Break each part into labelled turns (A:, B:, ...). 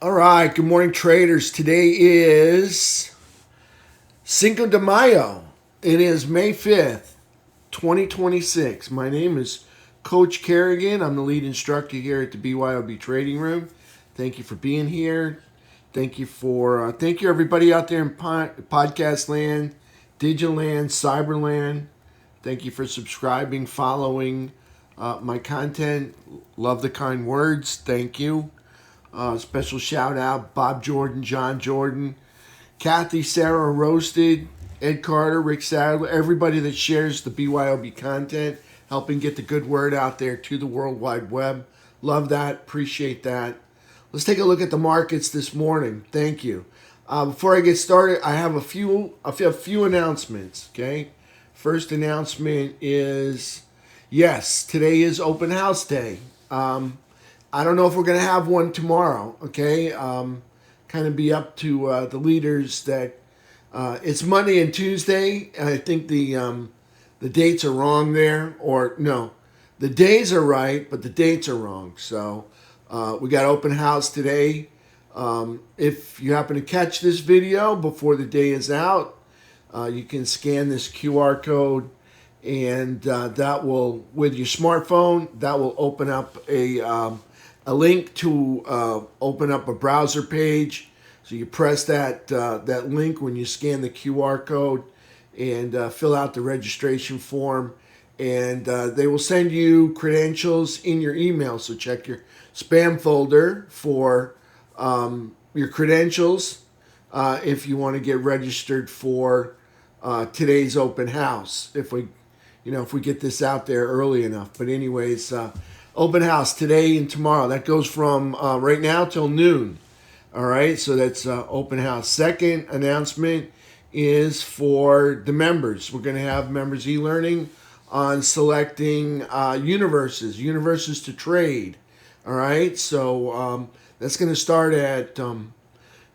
A: All right, good morning, traders. Today is Cinco de Mayo. It is May 5th, 2026. My name is Coach Carignan. I'm the lead instructor here at the BYOB Trading Room. Thank you for being here. Thank you everybody out there in podcast land, digital land, cyber land. Thank you for subscribing, following my content. Love the kind words. Thank you. Special shout out, Bob Jordan, John Jordan, Kathy, Sarah Roasted, Ed Carter, Rick Sadler, everybody that shares the BYOB content, helping get the good word out there to the World Wide Web. Love that. Appreciate that. Let's take a look at the markets this morning. Thank you. Before I get started, I have a few announcements. Okay. First announcement is, yes, today is open house day. I don't know if we're going to have one tomorrow, okay? Kind of be up to the leaders that it's Monday and Tuesday, and I think the dates are wrong there. Or no, the days are right, but the dates are wrong. So we got open house today. If you happen to catch this video before the day is out, you can scan this QR code, and that will, with your smartphone, that will open up a link to open up a browser page. So you press that link when you scan the QR code and fill out the registration form. And they will send you credentials in your email. So check your spam folder for your credentials if you want to get registered for today's open house. If we get this out there early enough. But anyways, open house today and tomorrow. That goes from right now till noon. All right, so that's open house. Second announcement is for the members. We're going to have members e-learning on selecting universes to trade. All right, so that's going to start at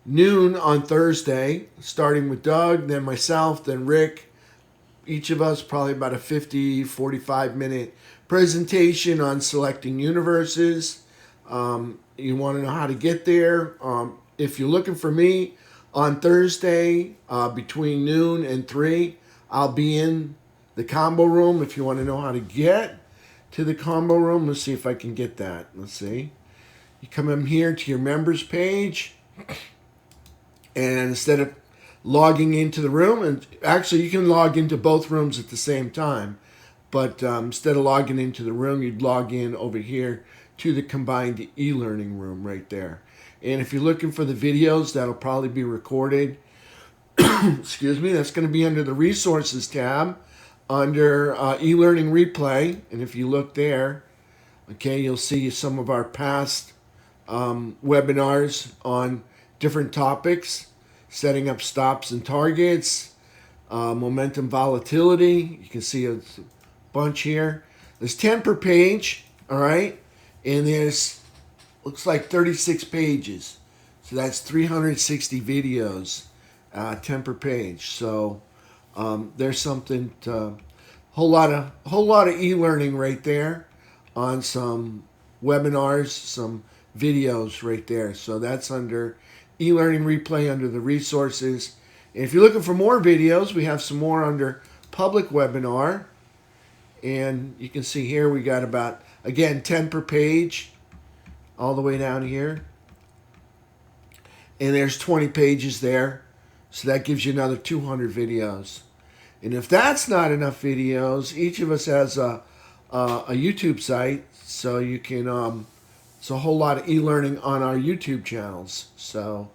A: noon on Thursday, starting with Doug, then myself, then Rick. Each of us probably about a 45 minute presentation on selecting universes. You want to know how to get there. If you're looking for me on Thursday between noon and 3, I'll be in the combo room. If you want to know how to get to the combo room, let's see if I can get that. Let's see. You come in here to your members page, and instead of logging into the room, and actually you can log into both rooms at the same time, but instead of logging into the room, you'd log in over here to the combined e-learning room right there. And if you're looking for the videos, that'll probably be recorded. Excuse me, that's going to be under the resources tab under e-learning replay. And if you look there, okay, you'll see some of our past webinars on different topics, setting up stops and targets, momentum volatility. You can see a bunch here. There's 10 per page, all right? And there's, looks like 36 pages. So that's 360 videos, 10 per page. So there's something to, whole lot of e-learning right there on some webinars, some videos right there. So that's under e-learning replay under the resources. And if you're looking for more videos, we have some more under public webinar. And you can see here we got about, again, 10 per page all the way down here. And there's 20 pages there. So that gives you another 200 videos. And if that's not enough videos, each of us has a YouTube site. So you can, it's a whole lot of e-learning on our YouTube channels. So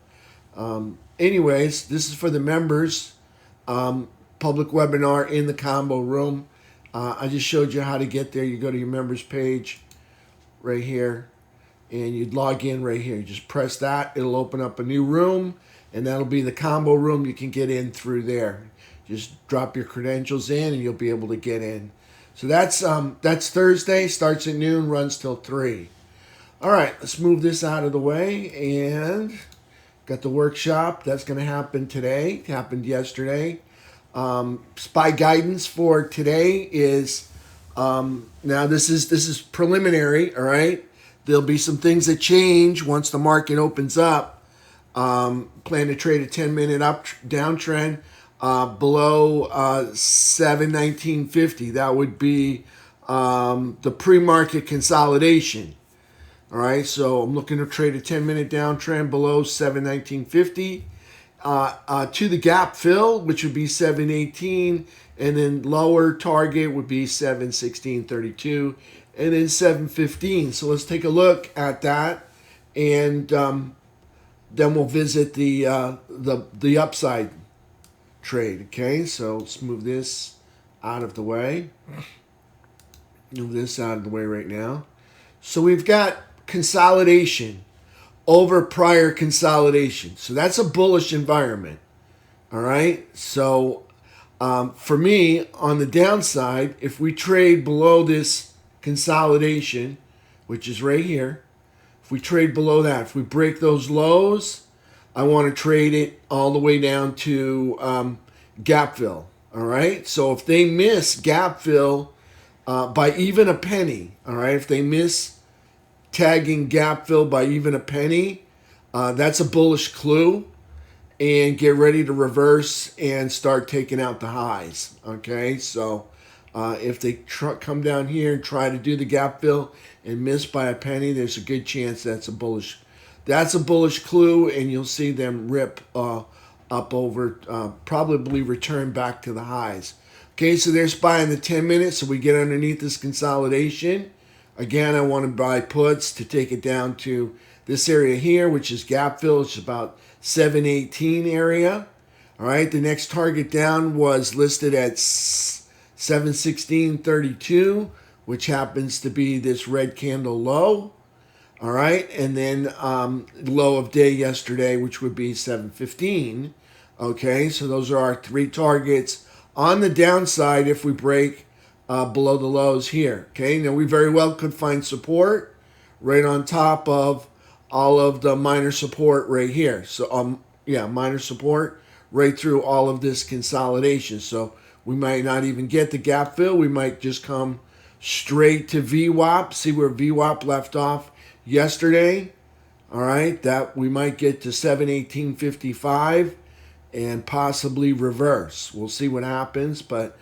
A: anyways, this is for the members. Public webinar in the combo room. I just showed you how to get there. You go to your members page right here, and you'd log in right here. You just press that. It'll open up a new room, and that'll be the combo room. You can get in through there. Just drop your credentials in, and you'll be able to get in. So that's Thursday. Starts at noon, runs till 3. All right, let's move this out of the way, and got the workshop. That's going to happen today. It happened yesterday. SPY guidance for today is now this is preliminary. All right, There'll be some things that change once the market opens up. Plan to trade a 10-minute downtrend below 719.50. That would be the pre-market consolidation. All right, so I'm looking to trade a 10-minute downtrend below 719.50 to the gap fill, which would be 718, and then lower target would be 716.32, and then 715. So let's take a look at that, and then we'll visit the upside trade. Okay, so let's move this out of the way. Move this out of the way right now. So we've got consolidation over prior consolidation. So that's a bullish environment. All right. So for me, on the downside, if we trade below this consolidation, which is right here, if we trade below that, if we break those lows, I want to trade it all the way down to gap fill. All right. So if they miss gap fill by even a penny, all right, if they miss tagging gap fill by even a penny, that's a bullish clue, and get ready to reverse and start taking out the highs. Okay, so if they come down here and try to do the gap fill and miss by a penny, there's a good chance that's a bullish clue, and you'll see them rip up over, probably return back to the highs. Okay, so there's buying the 10 minutes, so we get underneath this consolidation. Again, I want to buy puts to take it down to this area here, which is gap fill. It's about 718 area. All right, the next target down was listed at 716.32, which happens to be this red candle low. All right, and then low of day yesterday, which would be 715. Okay, so those are our three targets on the downside if we break below the lows here. Okay, now we very well could find support right on top of all of the minor support right here. So minor support right through all of this consolidation. So we might not even get the gap fill. We might just come straight to VWAP. See where VWAP left off yesterday. All right, that we might get to 718.55 and possibly reverse. We'll see what happens, but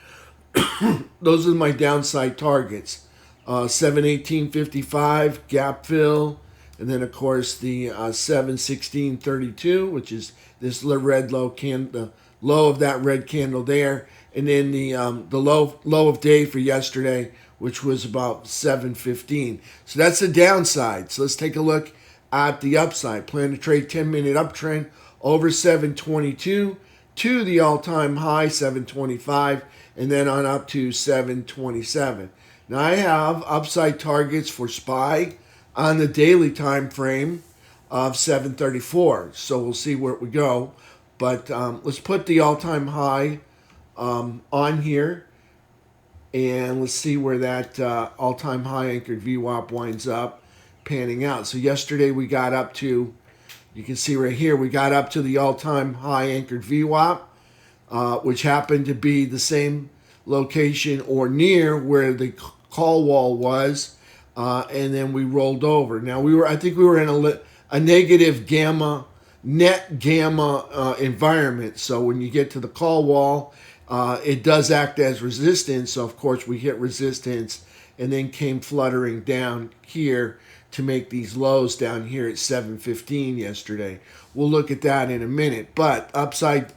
A: those are my downside targets. 718.55 gap fill, and then of course the 716.32, which is this red low candle, the low of that red candle there, and then the low of day for yesterday, which was about 715. So that's the downside. So let's take a look at the upside. Plan to trade 10-minute uptrend over 722 to the all-time high 725. And then on up to 727. Now I have upside targets for SPY on the daily time frame of 734. So we'll see where we go. But let's put the all-time high on here. And let's see where that all-time high anchored VWAP winds up panning out. So yesterday we got up to, you can see right here, we got up to the all-time high anchored VWAP. Which happened to be the same location or near where the call wall was, and then we rolled over. Now I think we were in a negative net gamma environment. So when you get to the call wall, it does act as resistance. So of course we hit resistance and then came fluttering down here to make these lows down here at 715 yesterday. We'll look at that in a minute, but upside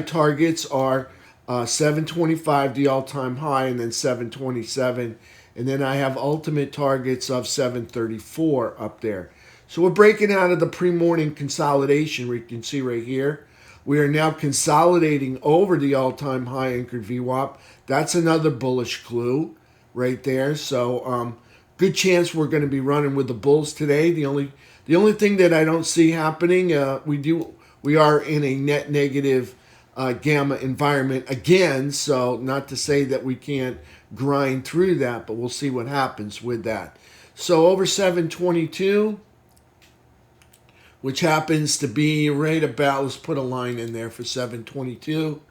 A: targets are 725, the all-time high, and then 727. And then I have ultimate targets of 734 up there. So we're breaking out of the pre-morning consolidation. We can see right here. We are now consolidating over the all-time high anchored VWAP. That's another bullish clue right there. So good chance we're going to be running with the bulls today. The only thing that I don't see happening, we are in a net negative gamma environment again, so not to say that we can't grind through that, but we'll see what happens with that. So over 722, which happens to be right about, let's put a line in there for 722.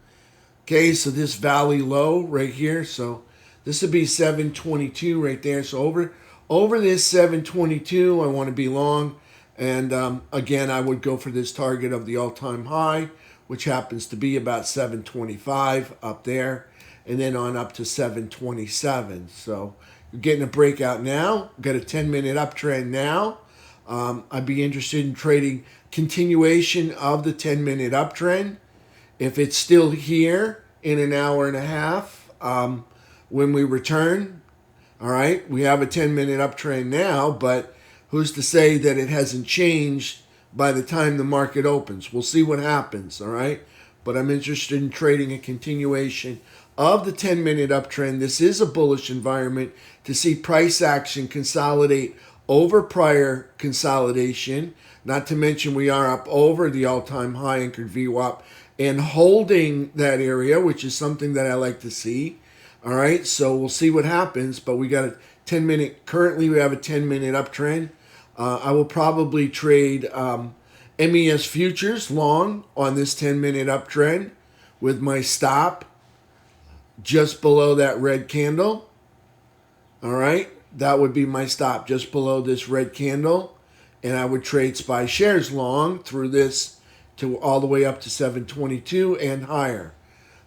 A: Okay, so this valley low right here, so this would be 722 right there. So over this 722, I want to be long. And again, I would go for this target of the all-time high, which happens to be about 725 up there, and then on up to 727. So you're getting a breakout now. Got a 10-minute uptrend now. I'd be interested in trading continuation of the 10-minute uptrend. If it's still here in an hour and a half, when we return, all right, we have a 10-minute uptrend now, but who's to say that it hasn't changed by the time the market opens? We'll see what happens, all right? But I'm interested in trading a continuation of the 10-minute uptrend. This is a bullish environment to see price action consolidate over prior consolidation. Not to mention we are up over the all-time high anchored VWAP and holding that area, which is something that I like to see. All right, so we'll see what happens, but we got a 10-minute, currently we have a 10-minute uptrend. I will probably trade MES futures long on this 10-minute uptrend with my stop just below that red candle. All right, that would be my stop just below this red candle. And I would trade SPY shares long through this to all the way up to 722 and higher.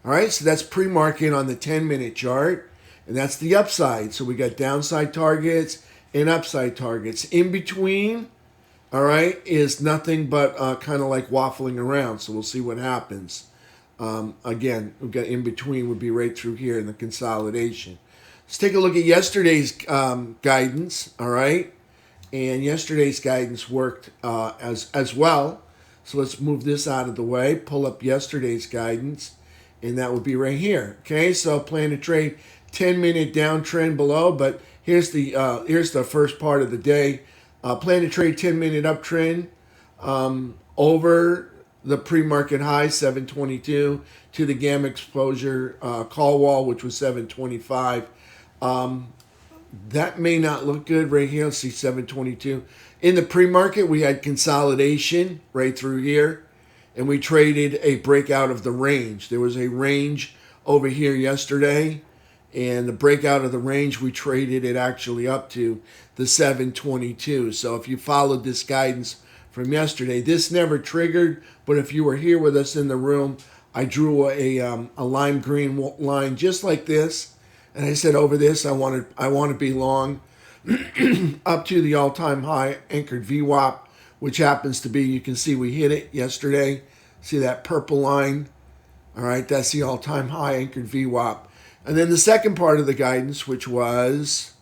A: All right, so that's pre-market on the 10-minute chart. And that's the upside. So we got downside targets and upside targets. In between, all right, is nothing but kind of like waffling around. So we'll see what happens. Again, we've got in between would be right through here in the consolidation. Let's take a look at yesterday's guidance, all right? And yesterday's guidance worked as well. So let's move this out of the way, pull up yesterday's guidance, and that would be right here. Okay, so plan to trade 10-minute downtrend below, but here's the first part of the day. Plan to trade 10-minute uptrend over the pre-market high 722 to the gamma exposure call wall, which was 725. That may not look good right here. Let's see 722. In the pre-market, we had consolidation right through here, and we traded a breakout of the range. There was a range over here yesterday, and the breakout of the range, we traded it actually up to the 722. So if you followed this guidance from yesterday, this never triggered, but if you were here with us in the room, I drew a lime green line just like this, and I said over this, I want to be long up to the all-time high anchored VWAP, which happens to be, you can see we hit it yesterday. See that purple line? All right, that's the all-time high anchored VWAP. And then the second part of the guidance, which was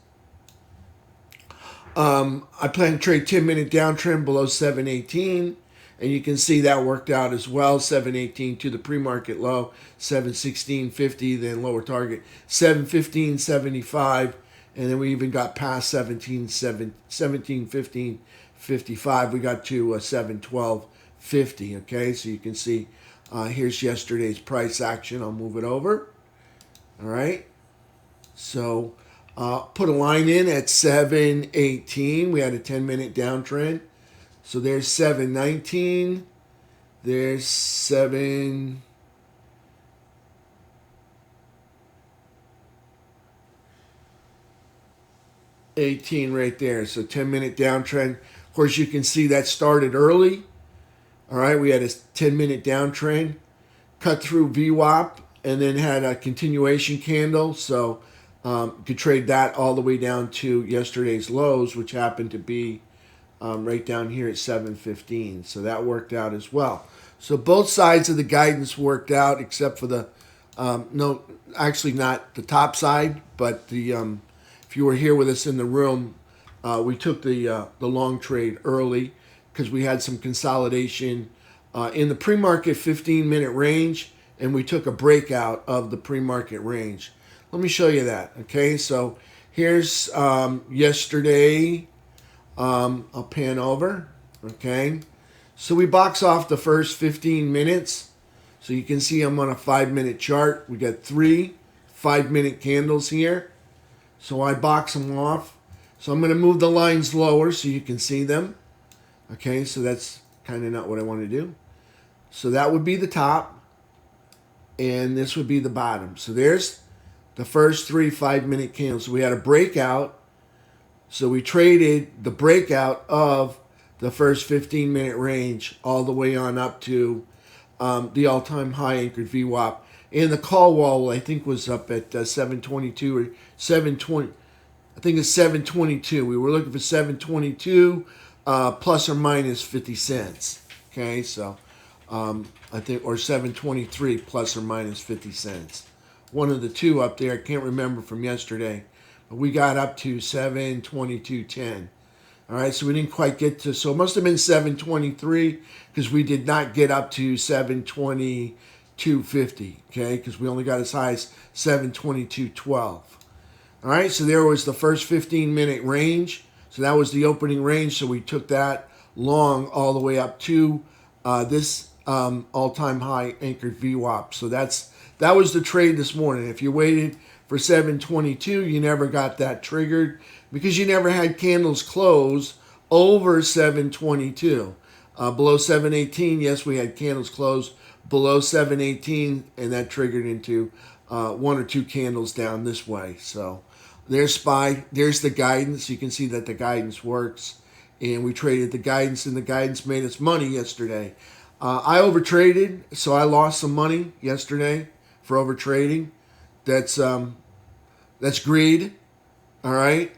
A: I plan to trade 10-minute downtrend below 718. And you can see that worked out as well. 718 to the pre-market low, 716.50, then lower target, 715.75. And then we even got past 1715.55. We got to 712.50. Okay, so you can see here's yesterday's price action. I'll move it over. All right, so put a line in at 718. We had a 10-minute downtrend. So there's 719. There's 718 right there. So 10-minute downtrend. Of course, you can see that started early. All right, we had a 10-minute downtrend, cut through VWAP, and then had a continuation candle. So you could trade that all the way down to yesterday's lows, which happened to be right down here at 715. So that worked out as well. So both sides of the guidance worked out, except for the no, actually not the top side, but the if you were here with us in the room, we took the long trade early because we had some consolidation in the pre-market 15-minute range, and we took a breakout of the pre-market range. Let me show you that. Okay, so here's yesterday. I'll pan over. Okay, so we box off the first 15 minutes. So you can see I'm on a 5-minute chart. We got 3 5-minute candles here. So I box them off. So I'm going to move the lines lower so you can see them. Okay, so that's kind of not what I want to do. So that would be the top, and this would be the bottom. So there's the first 3 5-minute candles. So we had a breakout. So we traded the breakout of the first 15-minute range all the way on up to the all-time high anchored VWAP. And the call wall, I think, was up at 722 or 720. I think it's 722. We were looking for 722 plus or minus 50 cents. Okay, so I think, or 723 plus or minus 50 cents. One of the two up there. I can't remember from yesterday. But we got up to 722.10. All right, so we didn't quite get to, so it must have been 723 because we did not get up to 722.50, okay, because we only got as high as 722.12. All right, so there was the first 15-minute range. So that was the opening range, so we took that long all the way up to this all-time high anchored VWAP. So that was the trade this morning. If you waited for 722, you never got that triggered because you never had candles close over 722. Below 718, yes, we had candles close below 718, and that triggered into one or two candles down this way. So there's SPY. There's the guidance. You can see that the guidance works. And we traded the guidance, and the guidance made us money yesterday. I overtraded, so I lost some money yesterday for overtrading. That's greed. All right.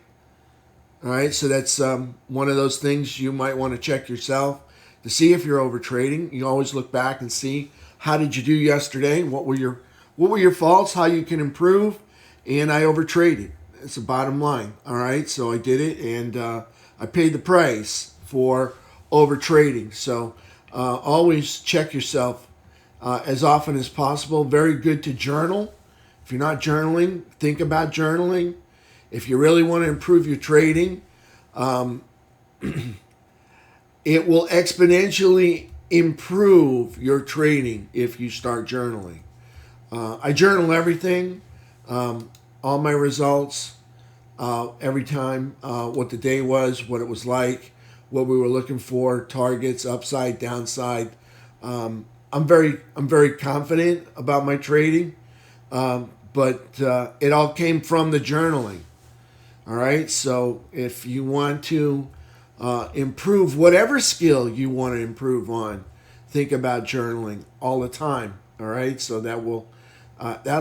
A: So that's one of those things you might want to check yourself to see if you're overtrading. You always look back and see, how did you do yesterday? What were your faults? How you can improve? And I overtraded. It's the bottom line. All right. So I did it, and I paid the price for overtrading. So always check yourself as often as possible. Very good to journal. If you're not journaling, think about journaling. If you really want to improve your trading, it will exponentially improve your trading if you start journaling. I journal everything, all my results, every time, what the day was, what it was like, what we were looking for, targets, upside, downside. I'm very confident about my trading, but it all came from the journaling. All right, so if you want to improve whatever skill you want to improve on, think about journaling all the time. All right, so that'll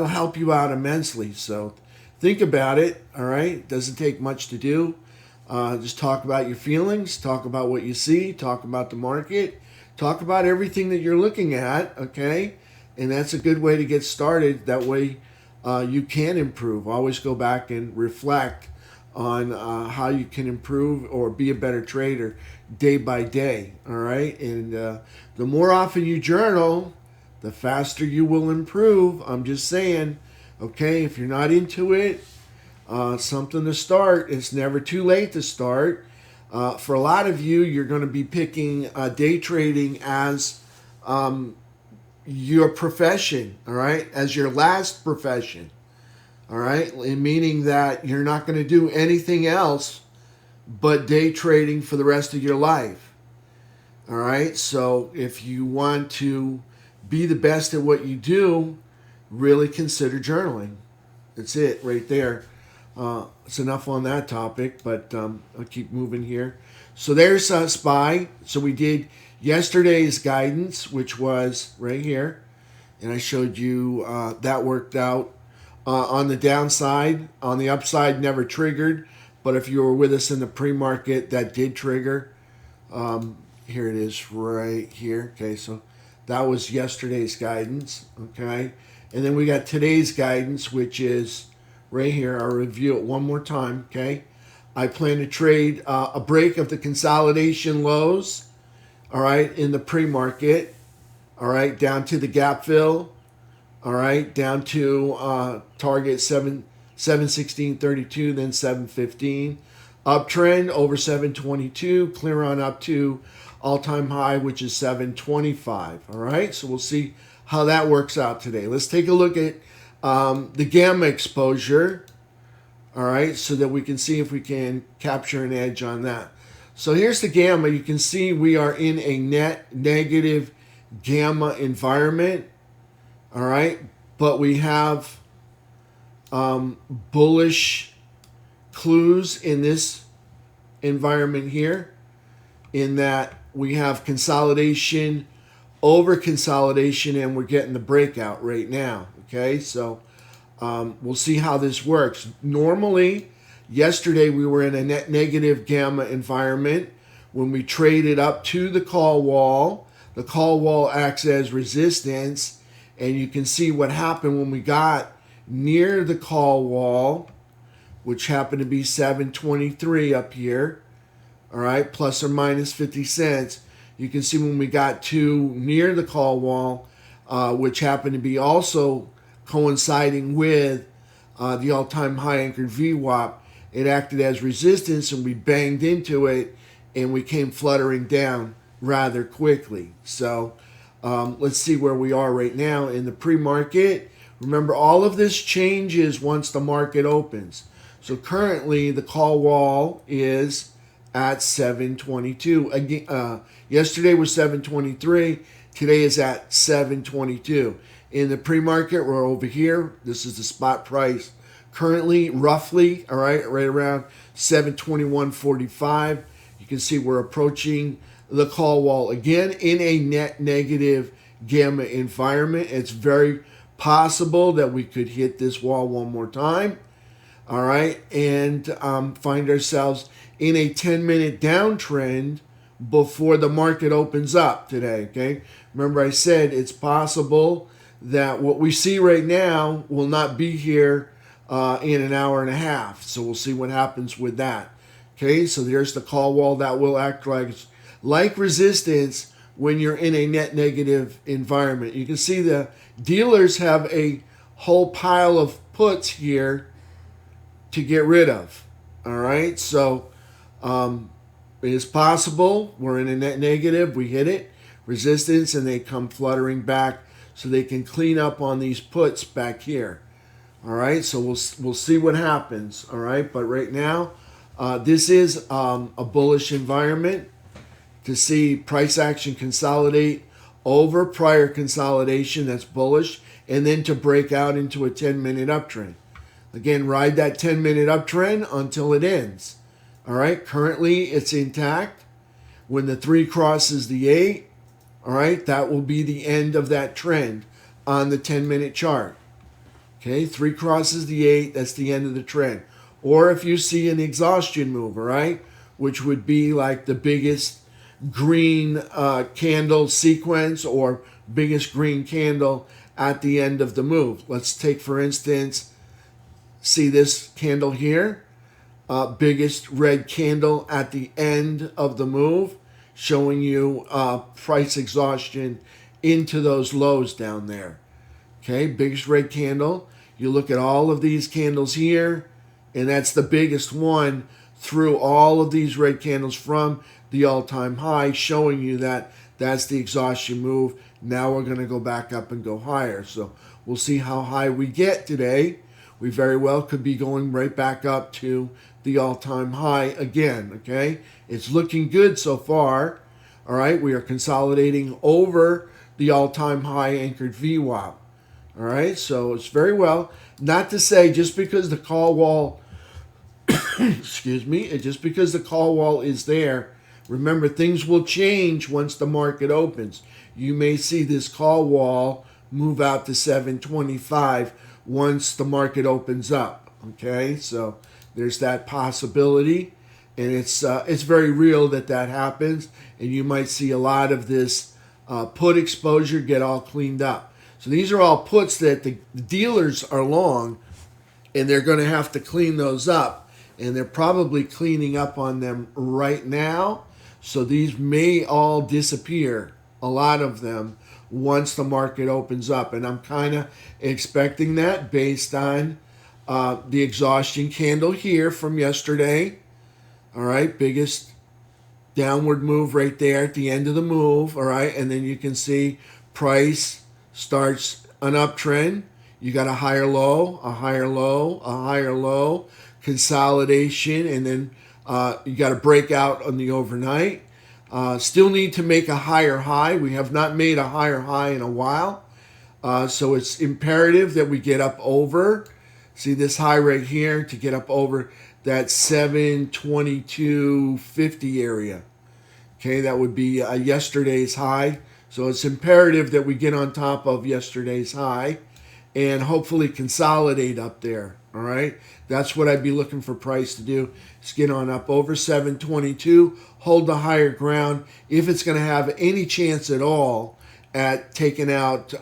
A: help you out immensely. So think about it. All right, doesn't take much to do. Just talk about your feelings, talk about what you see, talk about the market, talk about everything that you're looking at. Okay, and that's a good way to get started. That way you can improve. Always go back and reflect on how you can improve or be a better trader day by day. All right, and the more often you journal, the faster you will improve. I'm just saying. Okay, if you're not into it, something to start. It's never too late to start. For a lot of you, you're going to be picking day trading as your profession, all right, as your last profession, all right, meaning that you're not going to do anything else but day trading for the rest of your life, all right? So if you want to be the best at what you do, really consider journaling. That's it right there. It's enough on that topic, but I'll keep moving here. So there's SPY. So we did yesterday's guidance, which was right here, and I showed you that worked out. On the downside, on the upside, never triggered, but if you were with us in the pre-market, that did trigger. Here it is right here. Okay, so that was yesterday's guidance. Okay, and then we got today's guidance, which is right here. I'll review it one more time. Okay, I plan to trade a break of the consolidation lows, all right, in the pre-market, all right, down to the gap fill, all right, down to target 716.32, then 715. Uptrend over 722, clear on up to all-time high, which is 725. All right, so we'll see how that works out today. Let's take a look at the gamma exposure, all right, so that we can see if we can capture an edge on that. So here's the gamma. You can see we are in a net negative gamma environment, all right, but we have bullish clues in this environment here, in that we have consolidation over consolidation, and we're getting the breakout right now. Okay, so we'll see how this works. Normally, yesterday we were in a net negative gamma environment. When we traded up to the call wall acts as resistance, and you can see what happened when we got near the call wall, which happened to be 723 up here, all right, plus or minus 50 cents. You can see when we got to near the call wall, which happened to be also coinciding with the all-time high anchored VWAP, it acted as resistance, and we banged into it, and we came fluttering down rather quickly. So let's see where we are right now in the pre-market. Remember, all of this changes once the market opens. So currently, the call wall is at 722. Again, yesterday was 723. Today is at 722. In the pre-market, we're over here. This is the spot price. Currently, roughly, all right around 721.45. You can see we're approaching the call wall again in a net negative gamma environment. It's very possible that we could hit this wall one more time, all right, and find ourselves in a 10-minute downtrend before the market opens up today, okay? Remember, I said it's possible that what we see right now will not be here in an hour and a half, so we'll see what happens with that. Okay, so there's the call wall that will act like resistance when you're in a net negative environment. You can see the dealers have a whole pile of puts here to get rid of. All right, so it is possible we're in a net negative, we hit it, resistance, and they come fluttering back so they can clean up on these puts back here. All right, so we'll see what happens. All right, but right now, this is a bullish environment to see price action consolidate over prior consolidation. That's bullish, and then to break out into a 10-minute uptrend. Again, ride that 10-minute uptrend until it ends. All right, currently it's intact. When the 3 crosses the 8, all right, that will be the end of that trend on the 10-minute chart. Okay, 3 crosses the 8, that's the end of the trend. Or if you see an exhaustion move, all right, which would be like the biggest green candle sequence or biggest green candle at the end of the move. Let's take, for instance, see this candle here, biggest red candle at the end of the move, showing you price exhaustion into those lows down there. Okay, biggest red candle. You look at all of these candles here, and that's the biggest one through all of these red candles from the all-time high, showing you that that's the exhaustion move. Now we're going to go back up and go higher. So we'll see how high we get today. We very well could be going right back up to the all-time high again, okay? It's looking good so far, all right? We are consolidating over the all-time high anchored VWAP. All right, so it's very well. Not to say just because the call wall, excuse me, just because the call wall is there, remember things will change once the market opens. You may see this call wall move out to 725 once the market opens up. Okay, so there's that possibility, and it's very real that happens, and you might see a lot of this put exposure get all cleaned up. So these are all puts that the dealers are long, and they're going to have to clean those up. And they're probably cleaning up on them right now. So these may all disappear, a lot of them, once the market opens up. And I'm kind of expecting that based on the exhaustion candle here from yesterday. All right, biggest downward move right there at the end of the move. All right, and then you can see price starts an uptrend. You got a higher low, a higher low, a higher low, consolidation, and then you got a breakout on the overnight. Still need to make a higher high. We have not made a higher high in a while. So it's imperative that we get up over, see this high right here, to get up over that 722.50 area. Okay, that would be yesterday's high. So it's imperative that we get on top of yesterday's high and hopefully consolidate up there. All right, that's what I'd be looking for price to do. Is get on up over 722, hold the higher ground if it's going to have any chance at all at taking out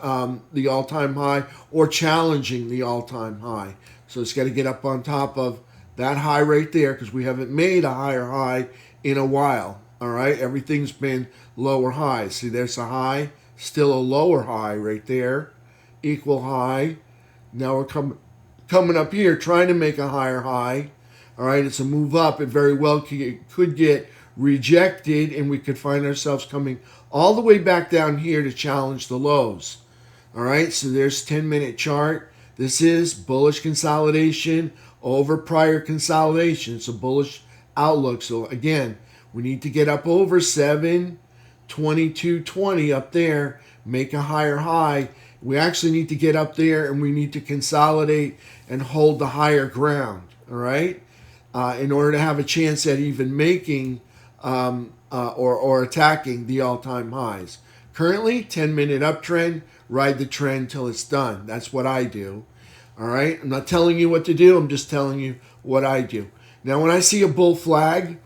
A: the all-time high or challenging the all-time high. So it's got to get up on top of that high right there because we haven't made a higher high in a while. All right, everything's been lower highs. See, there's a high, still a lower high right there, equal high. Now we're coming up here trying to make a higher high. All right, it's a move up. It very well could get rejected, and we could find ourselves coming all the way back down here to challenge the lows. All right, so there's 10-minute chart. This is bullish consolidation over prior consolidation. It's a bullish outlook. So again, we need to get up over 722.20 up there, make a higher high. We actually need to get up there and we need to consolidate and hold the higher ground, all right? In order to have a chance at even making or attacking the all-time highs. Currently, 10-minute uptrend, ride the trend till it's done. That's what I do, all right? I'm not telling you what to do. I'm just telling you what I do. Now, when I see a bull flag,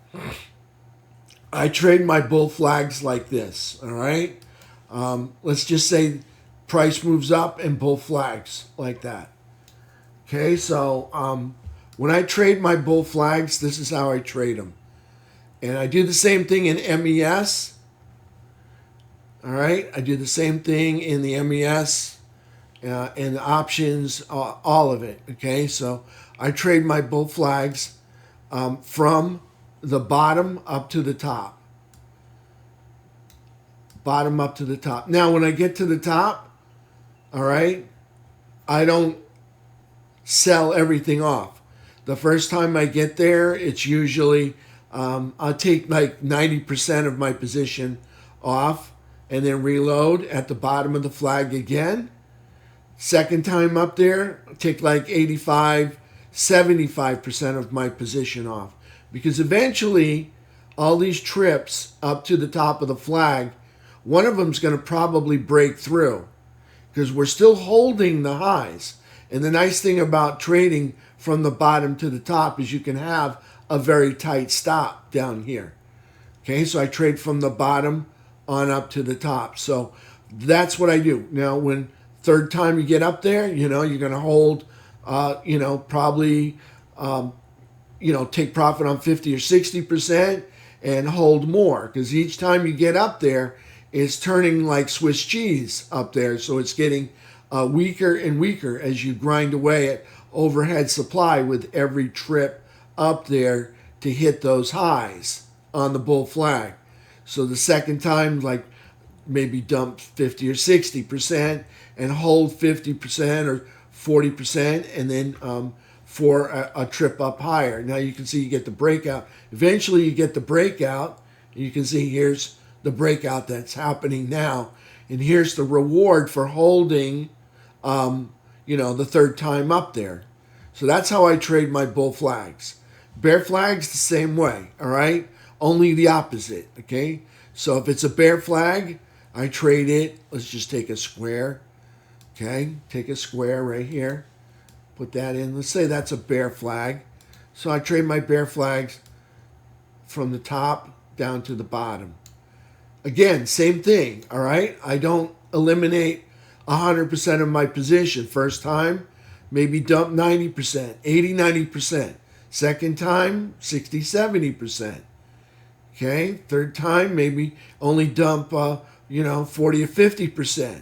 A: I trade my bull flags like this, all right? Let's just say price moves up and bull flags like that. Okay, so when I trade my bull flags, this is how I trade them. And I do the same thing in MES. All right, I do the same thing in the MES and the options, all of it. Okay, so I trade my bull flags from the bottom up to the top. Bottom up to the top. Now, when I get to the top, all right, I don't sell everything off. The first time I get there, it's usually, I'll take like 90% of my position off and then reload at the bottom of the flag again. Second time up there, I'll take like 85, 75% of my position off. Because eventually, all these trips up to the top of the flag, one of them is going to probably break through because we're still holding the highs. And the nice thing about trading from the bottom to the top is you can have a very tight stop down here. Okay, so I trade from the bottom on up to the top. So that's what I do. Now, when third time you get up there, you're going to hold, probably... take profit on 50 or 60% and hold more because each time you get up there, it's turning like Swiss cheese up there. So it's getting weaker and weaker as you grind away at overhead supply with every trip up there to hit those highs on the bull flag. So the second time, like maybe dump 50 or 60% and hold 50% or 40% and then for a trip up higher. Now you can see you get the breakout. Eventually you get the breakout. You can see here's the breakout that's happening now. And here's the reward for holding, the third time up there. So that's how I trade my bull flags. Bear flags the same way, all right? Only the opposite, okay? So if it's a bear flag, I trade it. Let's just take a square, okay? Take a square right here. Put that in. Let's say that's a bear flag. So I trade my bear flags from the top down to the bottom. Again, same thing, all right? I don't eliminate 100% of my position. First time, maybe dump 90%, 80, 90%. Second time, 60, 70%. Okay? Third time, maybe only dump, 40 or 50%.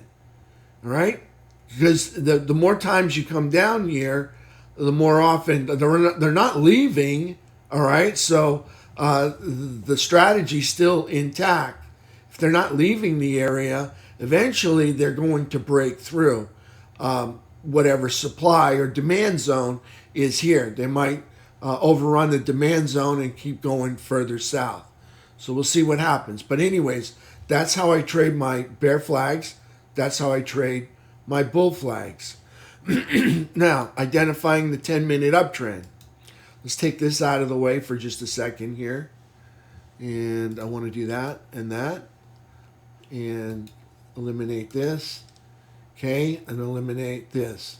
A: All right? Because the more times you come down here, the more often they're not leaving. All right, so the strategy's still intact. If they're not leaving the area, eventually they're going to break through whatever supply or demand zone is here. They might overrun the demand zone and keep going further south. So we'll see what happens. But anyways, that's how I trade my bear flags. That's how I trade my bull flags. Now, identifying the 10-minute uptrend. Let's take this out of the way for just a second here. And I want to do that and that. And eliminate this. Okay, and eliminate this.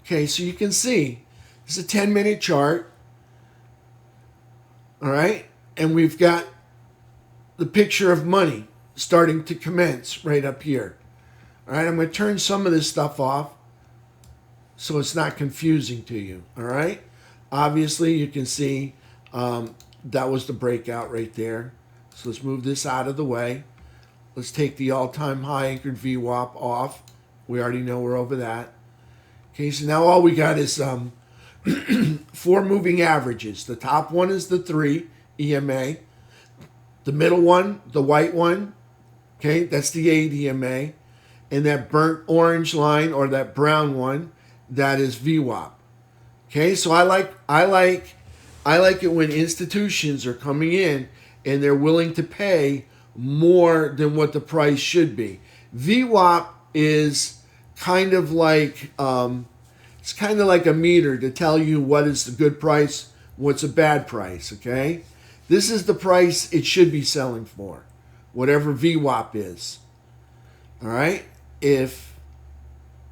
A: Okay, so you can see this is a 10-minute chart. All right, and we've got the picture of money starting to commence right up here. All right, I'm going to turn some of this stuff off so it's not confusing to you. All right, obviously you can see that was the breakout right there. So let's move this out of the way. Let's take the all-time high anchored VWAP off. We already know we're over that. Okay, so now all we got is 4 moving averages. The top one is the 3 EMA. The middle one, the white one, okay, that's the 8 EMA. And that burnt orange line or that brown one, that is VWAP. Okay, so I like it when institutions are coming in and they're willing to pay more than what the price should be. VWAP is kind of like it's kind of like a meter to tell you what is the good price, what's a bad price. Okay, this is the price it should be selling for, whatever VWAP is. All right, if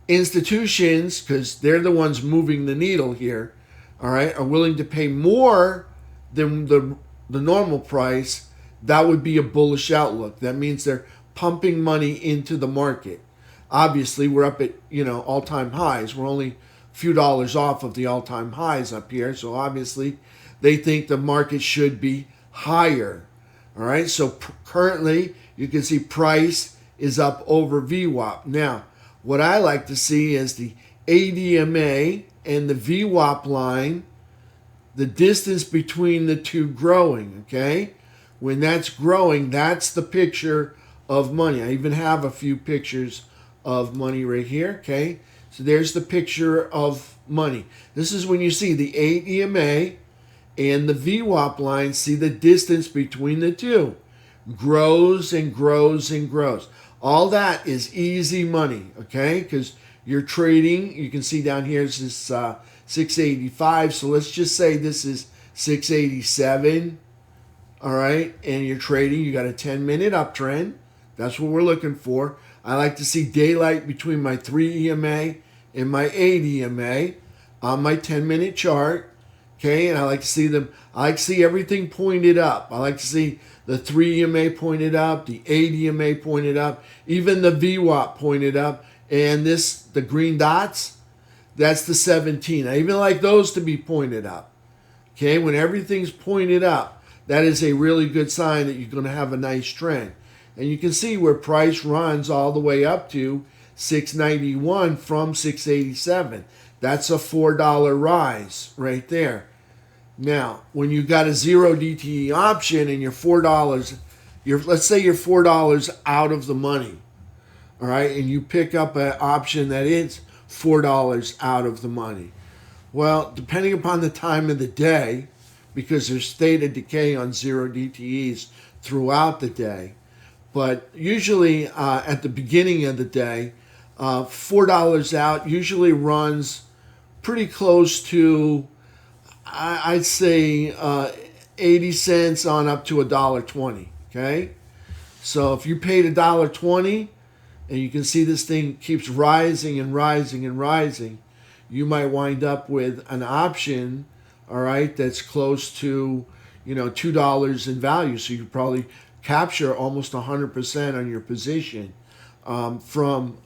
A: institutions, because they're the ones moving the needle here, all right, are willing to pay more than the normal price, that would be a bullish outlook. That means they're pumping money into the market. Obviously, we're up at, all-time highs. We're only a few dollars off of the all-time highs up here. So obviously, they think the market should be higher. All right, so currently, you can see price is up over VWAP. Now, what I like to see is the ADMA and the VWAP line, the distance between the two growing, okay? When that's growing, that's the picture of money. I even have a few pictures of money right here, okay? So there's the picture of money. This is when you see the 8 EMA and the VWAP line, see the distance between the two. Grows and grows and grows. All that is easy money, okay? Because you're trading, you can see down here this is 685. So let's just say this is 687. All right, and you're trading, you got a 10-minute uptrend. That's what we're looking for. I like to see daylight between my 3 EMA and my 8 EMA on my 10-minute chart. Okay, and I like to see them, I like to see everything pointed up. I like to see the 3 EMA pointed up, the 8 EMA pointed up, even the VWAP pointed up, and the green dots, that's the 17. I even like those to be pointed up. Okay, when everything's pointed up, that is a really good sign that you're going to have a nice trend. And you can see where price runs all the way up to 691 from 687. That's a $4 rise right there. Now, when you got a 0 DTE option and you're $4, let's say you're $4 out of the money, all right, and you pick up an option that is $4 out of the money. Well, depending upon the time of the day, because there's state of decay on 0 DTEs throughout the day. But usually at the beginning of the day, $4 out usually runs pretty close to, I'd say, 80 cents on up to $1.20, okay? So if you paid $1.20 and you can see this thing keeps rising and rising and rising, you might wind up with an option, all right, that's close to, $2 in value. So you probably capture almost 100% on your position from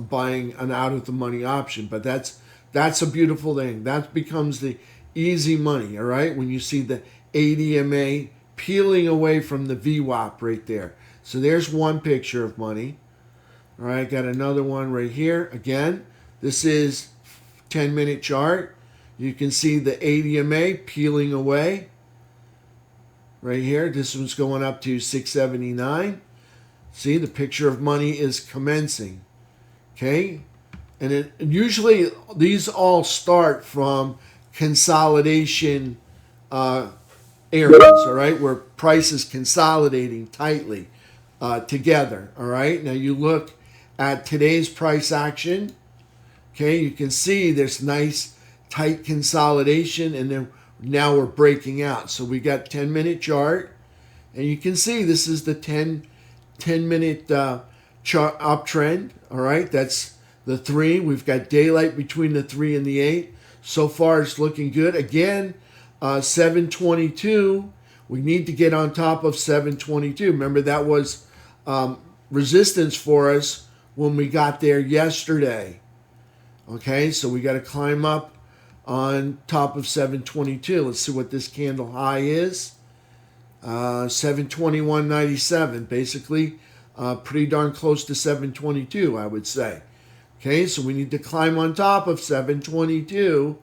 A: buying an out-of-the-money option. But that's a beautiful thing. That becomes the easy money, all right, when you see the ADMA peeling away from the VWAP right there. So there's one picture of money. All right, got another one right here. Again, this is 10-minute chart. You can see the ADMA peeling away right here. This one's going up to 679. See, the picture of money is commencing. Okay? And usually these all start from consolidation areas, all right, where price is consolidating tightly together, all right? Now you look at today's price action, okay, you can see there's nice tight consolidation, and then now we're breaking out. So we got 10-minute chart, and you can see this is the 10-minute chart uptrend. All right, that's the 3. We've got daylight between the 3 and the 8. So far, it's looking good. Again, 722. We need to get on top of 722. Remember, that was resistance for us when we got there yesterday. Okay, so we got to climb up on top of 722. Let's see what this candle high is. 721.97. Basically, pretty darn close to 722, I would say. Okay, so we need to climb on top of 722,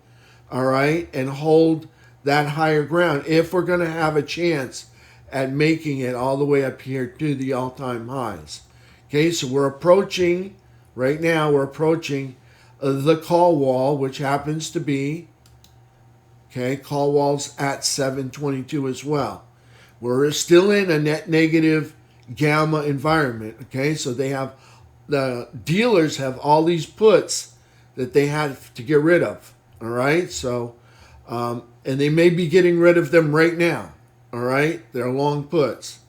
A: all right, and hold that higher ground if we're going to have a chance at making it all the way up here to the all-time highs. Okay, so we're approaching, right now, we're approaching the call wall, which happens to be, okay, call walls at 722 as well. We're still in a net negative gamma environment, okay, so they have, the dealers have all these puts that they have to get rid of, all right, so, and they may be getting rid of them right now, all right, they're long puts.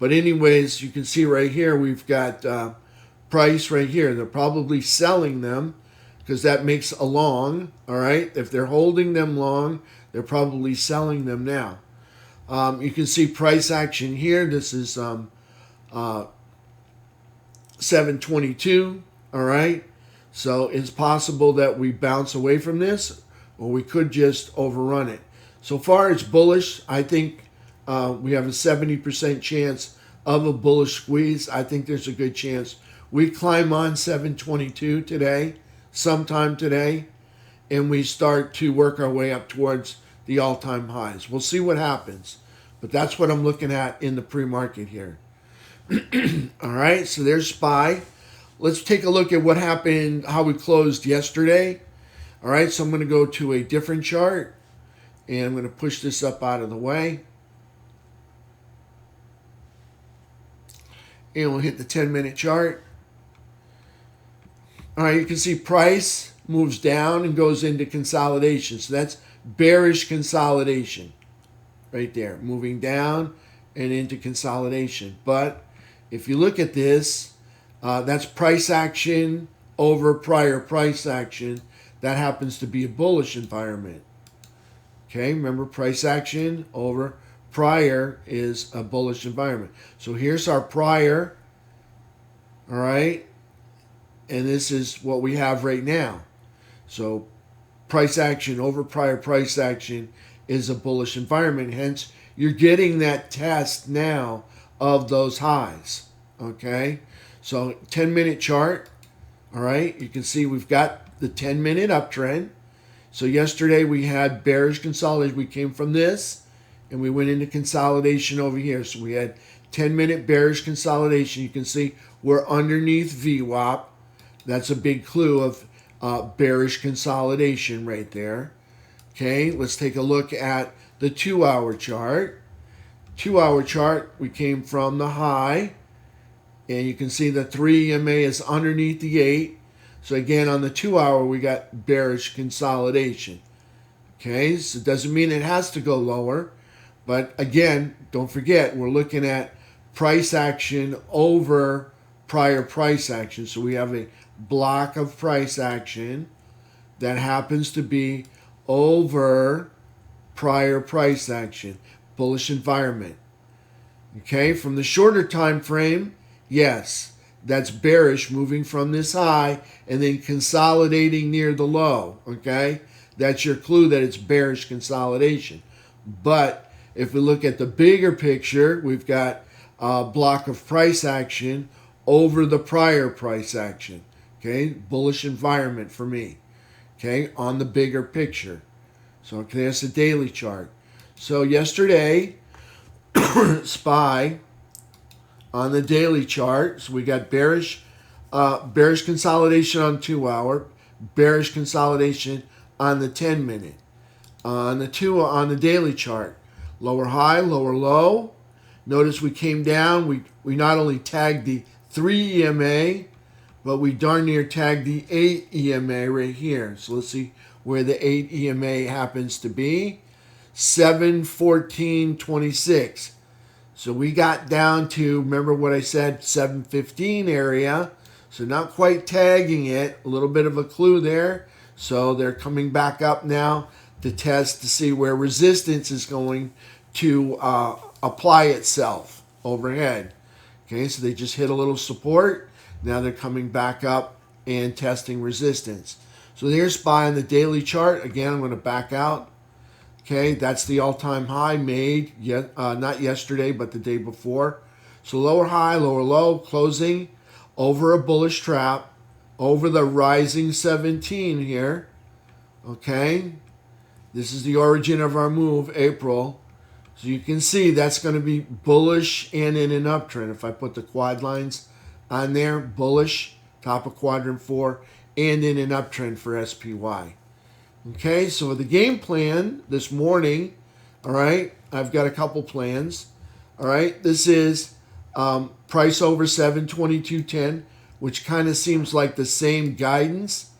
A: But anyways, you can see right here, we've got price right here. They're probably selling them because that makes a long, all right? If they're holding them long, they're probably selling them now. You can see price action here. This is 722, all right? So it's possible that we bounce away from this, or we could just overrun it. So far, it's bullish. I think we have a 70% chance of a bullish squeeze. I think there's a good chance we climb on 722 today, sometime today, and we start to work our way up towards the all-time highs. We'll see what happens, but that's what I'm looking at in the pre-market here. All right, so there's SPY. Let's take a look at what happened, how we closed yesterday. All right, so I'm going to go to a different chart, and I'm going to push this up out of the way. And we'll hit the 10-minute chart. All right, you can see price moves down and goes into consolidation. So that's bearish consolidation right there, moving down and into consolidation. But if you look at this, that's price action over prior price action. That happens to be a bullish environment. Okay, remember, price action over prior is a bullish environment. So here's our prior, all right, and this is what we have right now. So price action over prior price action is a bullish environment. Hence, you're getting that test now of those highs, okay? So 10-minute chart, all right, you can see we've got the 10-minute uptrend. So yesterday we had bearish consolidation. We came from this, and we went into consolidation over here. So we had 10-minute bearish consolidation. You can see we're underneath VWAP. That's a big clue of bearish consolidation right there. Okay, let's take a look at the 2-hour chart. 2-hour chart, we came from the high, and you can see the 3 EMA is underneath the 8. So again, on the 2-hour, we got bearish consolidation. Okay, so it doesn't mean it has to go lower. But again, don't forget, we're looking at price action over prior price action. So we have a block of price action that happens to be over prior price action. Bullish environment. Okay, from the shorter time frame, yes, that's bearish, moving from this high and then consolidating near the low. Okay, that's your clue that it's bearish consolidation. But if we look at the bigger picture, we've got a block of price action over the prior price action. Okay, bullish environment for me. Okay, on the bigger picture. So okay, that's the daily chart. So yesterday, SPY on the daily chart. So we got bearish consolidation on 2-hour, bearish consolidation on the 10-minute. On the daily chart, lower high, lower low. Notice we came down. We not only tagged the 3 EMA, but we darn near tagged the 8 EMA right here. So let's see where the 8 EMA happens to be, 714.26. So we got down to, remember what I said, 715 area. So not quite tagging it, a little bit of a clue there. So they're coming back up now to test to see where resistance is going to apply itself overhead. Okay, so they just hit a little support. Now they're coming back up and testing resistance. So there's SPY on the daily chart. Again, I'm going to back out. Okay, that's the all-time high made, not yesterday, but the day before. So lower high, lower low, closing over a bullish trap, over the rising 17 here. Okay, this is the origin of our move, April. So you can see that's going to be bullish and in an uptrend. If I put the quad lines on there, bullish, top of quadrant 4, and in an uptrend for SPY. Okay, so the game plan this morning, all right, I've got a couple plans. All right, this is price over 722.10, which kind of seems like the same guidance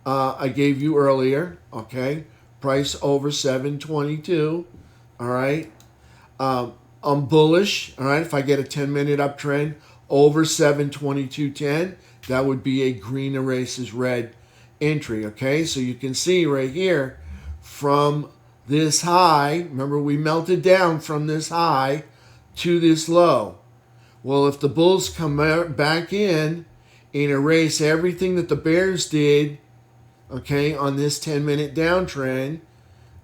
A: I gave you earlier. Okay, price over 722. All right, I'm bullish. All right, if I get a 10-minute uptrend over 722.10, that would be a green erases red entry. Okay, so you can see right here from this high, remember we melted down from this high to this low. Well, if the bulls come back in and erase everything that the bears did, okay, on this 10-minute downtrend,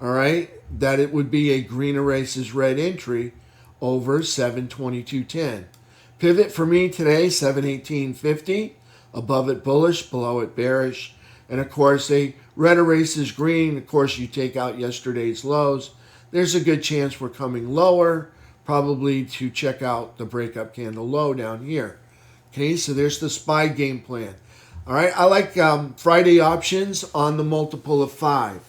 A: all right, that it would be a green erases red entry over 722.10. Pivot for me today, 718.50. Above it bullish, below it bearish. And of course, a red erases green. Of course, you take out yesterday's lows. There's a good chance we're coming lower, probably to check out the breakup candle low down here. Okay, so there's the SPY game plan. All right, I like Friday options on the multiple of 5.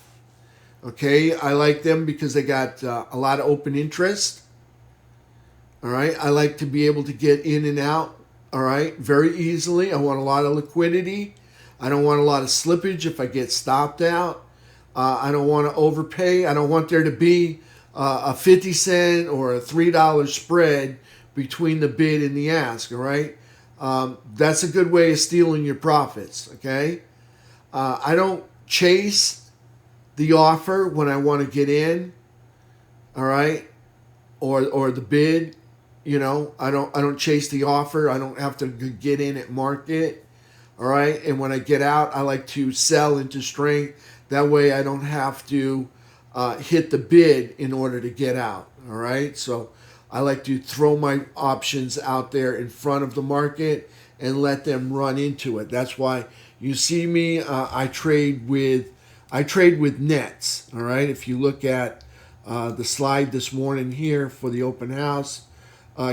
A: Okay, I like them because they got a lot of open interest. All right, I like to be able to get in and out, all right, very easily. I want a lot of liquidity. I don't want a lot of slippage if I get stopped out. I don't want to overpay. I don't want there to be a 50-cent or a $3 spread between the bid and the ask, all right? That's a good way of stealing your profits, okay? I don't chase the offer when I want to get in, all right, or the bid. You know, I don't chase the offer. I don't have to get in at market. All right. And when I get out, I like to sell into strength. That way I don't have to hit the bid in order to get out. All right. So I like to throw my options out there in front of the market and let them run into it. That's why you see me, I trade with nets. All right. If you look at the slide this morning here for the open house,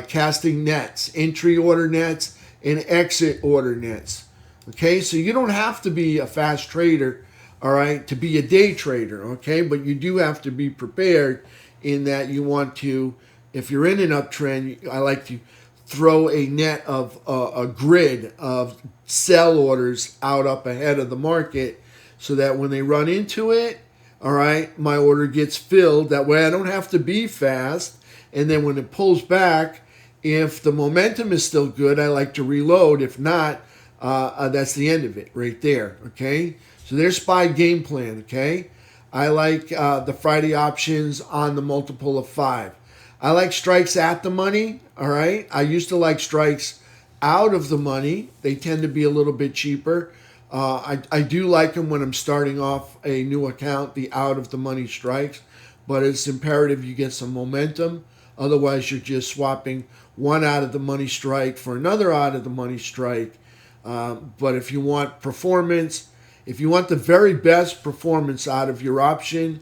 A: casting nets, entry order nets, and exit order nets. Okay, so you don't have to be a fast trader, all right, to be a day trader, okay, but you do have to be prepared in that you want to, if you're in an uptrend, I like to throw a net of a grid of sell orders out up ahead of the market so that when they run into it, all right, my order gets filled. That way I don't have to be fast. And then when it pulls back, if the momentum is still good, I like to reload. If not, that's the end of it right there, okay? So there's SPY game plan, okay? I like the Friday options on the multiple of 5. I like strikes at the money, all right? I used to like strikes out of the money. They tend to be a little bit cheaper. I do like them when I'm starting off a new account, the out of the money strikes, but it's imperative you get some momentum. Otherwise, you're just swapping one out of the money strike for another out of the money strike. But if you want performance, if you want the very best performance out of your option,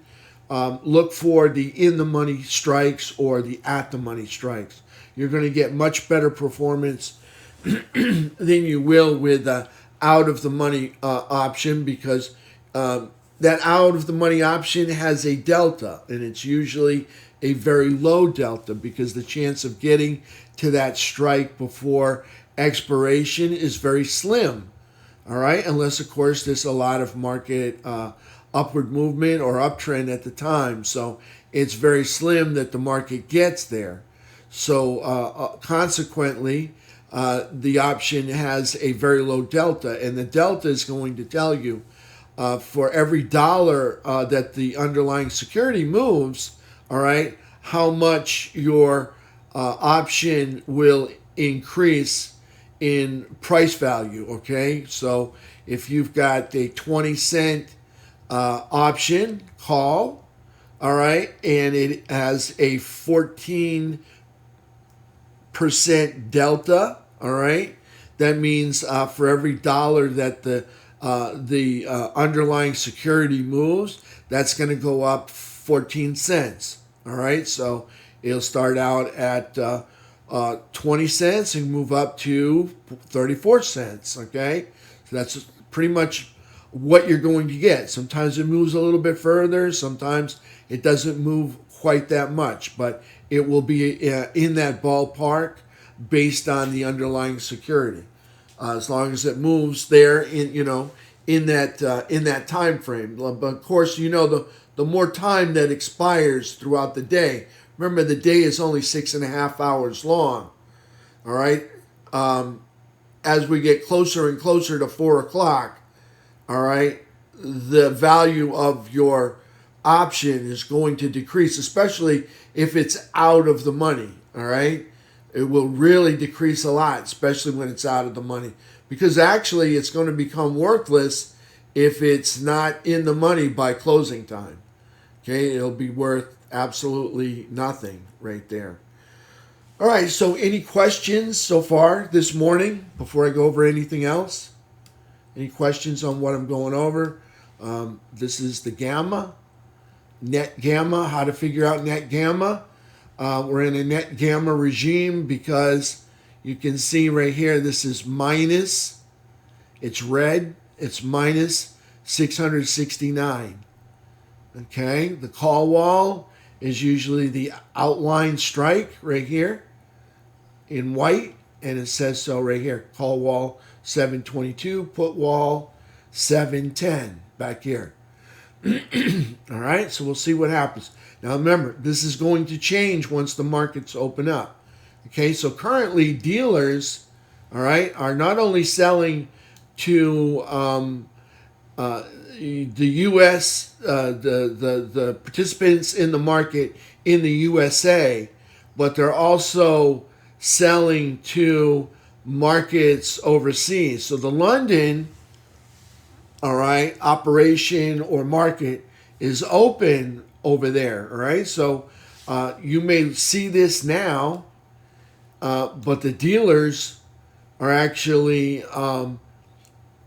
A: look for the in the money strikes or the at the money strikes. You're going to get much better performance than you will with out of the money option because that out of the money option has a delta, and it's usually a very low delta because the chance of getting to that strike before expiration is very slim. All right, unless of course there's a lot of market upward movement or uptrend at the time. So it's very slim that the market gets there. So consequently, the option has a very low delta, and the delta is going to tell you for every dollar that the underlying security moves, all right, how much your option will increase in price value. Okay, so if you've got a 20-cent option call, all right, and it has a 14% delta, all right, that means for every dollar that the underlying security moves, that's going to go up 14 cents. All right, so it'll start out at 20 cents and move up to 34 cents. Okay, so that's pretty much what you're going to get. Sometimes it moves a little bit further, sometimes it doesn't move quite that much, but it will be in that ballpark based on the underlying security. As long as it moves there in that time frame. But of course, the more time that expires throughout the day. Remember, the day is only 6.5 hours long. All right. As we get closer and closer to 4 o'clock, all right, the value of your option is going to decrease, especially if it's out of the money. All right. It will really decrease a lot, especially when it's out of the money, because actually it's going to become worthless if it's not in the money by closing time. Okay, it'll be worth absolutely nothing right there. All right, so any questions so far this morning before I go over anything else? Any questions on what I'm going over? This is the gamma, net gamma, how to figure out net gamma. We're in a net gamma regime because you can see right here, this is minus, it's red, it's minus 669. Okay, the call wall is usually the outline strike right here in white, and it says so right here, call wall 722, put wall 710 back here. All right, so we'll see what happens. Now remember, this is going to change once the markets open up. Okay, so currently dealers, all right, are not only selling to the U.S., the participants in the market in the USA, but they're also selling to markets overseas. So the London, all right, operation or market is open over there, all right? So you may see this now, but the dealers are actually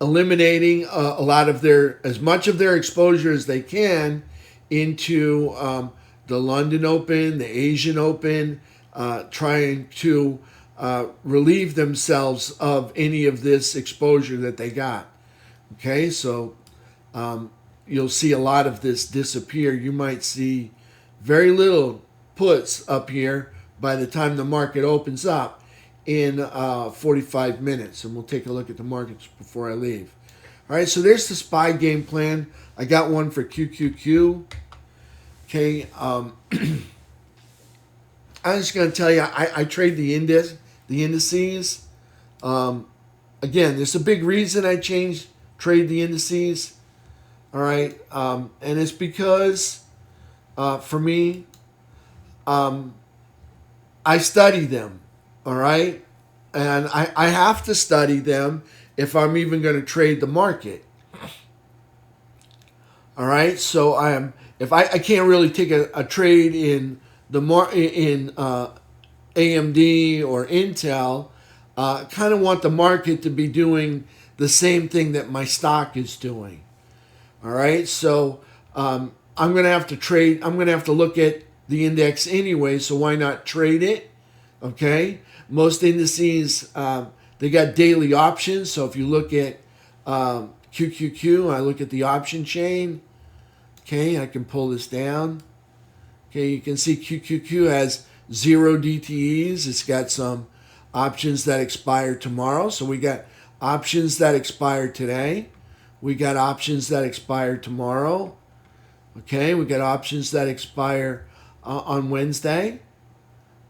A: eliminating a lot of as much of their exposure as they can into the London Open, the Asian Open, trying to relieve themselves of any of this exposure that they got. Okay, so you'll see a lot of this disappear. You might see very little puts up here by the time the market opens up in 45 minutes. And we'll take a look at the markets before I leave. All right, so there's the SPY game plan. I got one for QQQ. Okay, I'm just going to tell you, I trade the indices. Again, there's a big reason I trade the indices. All right, and it's because for me, I study them. All right, and I have to study them if I'm even going to trade the market. All right, so if I can't really take a trade in the AMD or Intel, kind of want the market to be doing the same thing that my stock is doing. All right, so I'm going to have to trade. I'm going to have to look at the index anyway, so why not trade it? Okay, most indices, they got daily options. So if you look at QQQ, I look at the option chain. Okay, I can pull this down. Okay, you can see QQQ has 0 DTEs. It's got some options that expire tomorrow. So we got options that expire today. We got options that expire tomorrow. Okay, we got options that expire on Wednesday.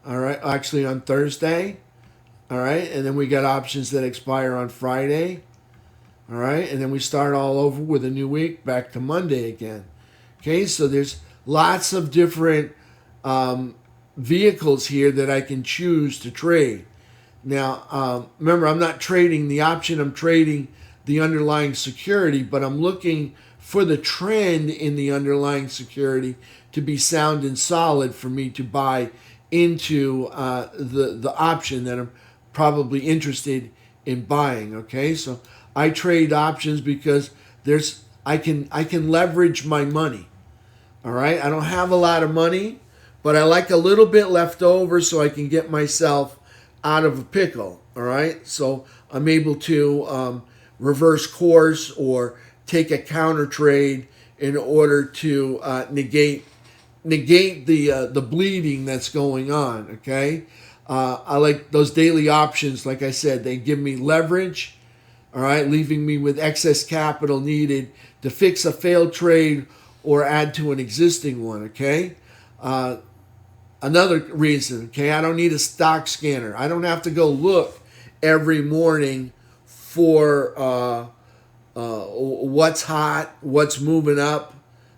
A: All right, actually on Thursday. All right, and then we got options that expire on Friday. All right, and then we start all over with a new week, back to Monday again. Okay, so there's lots of different vehicles here that I can choose to trade. Now, remember, I'm not trading the option, I'm trading the underlying security, but I'm looking for the trend in the underlying security to be sound and solid for me to buy into the option that I'm probably interested in buying. Okay, so I trade options because I can leverage my money. All right, I don't have a lot of money, but I like a little bit left over so I can get myself out of a pickle. All right, so I'm able to reverse course or take a counter trade in order to negate the bleeding that's going on. Okay, I like those daily options. Like I said, they give me leverage. All right, leaving me with excess capital needed to fix a failed trade or add to an existing one. Okay. Another reason, okay, I don't need a stock scanner. I don't have to go look every morning for what's hot, what's moving up.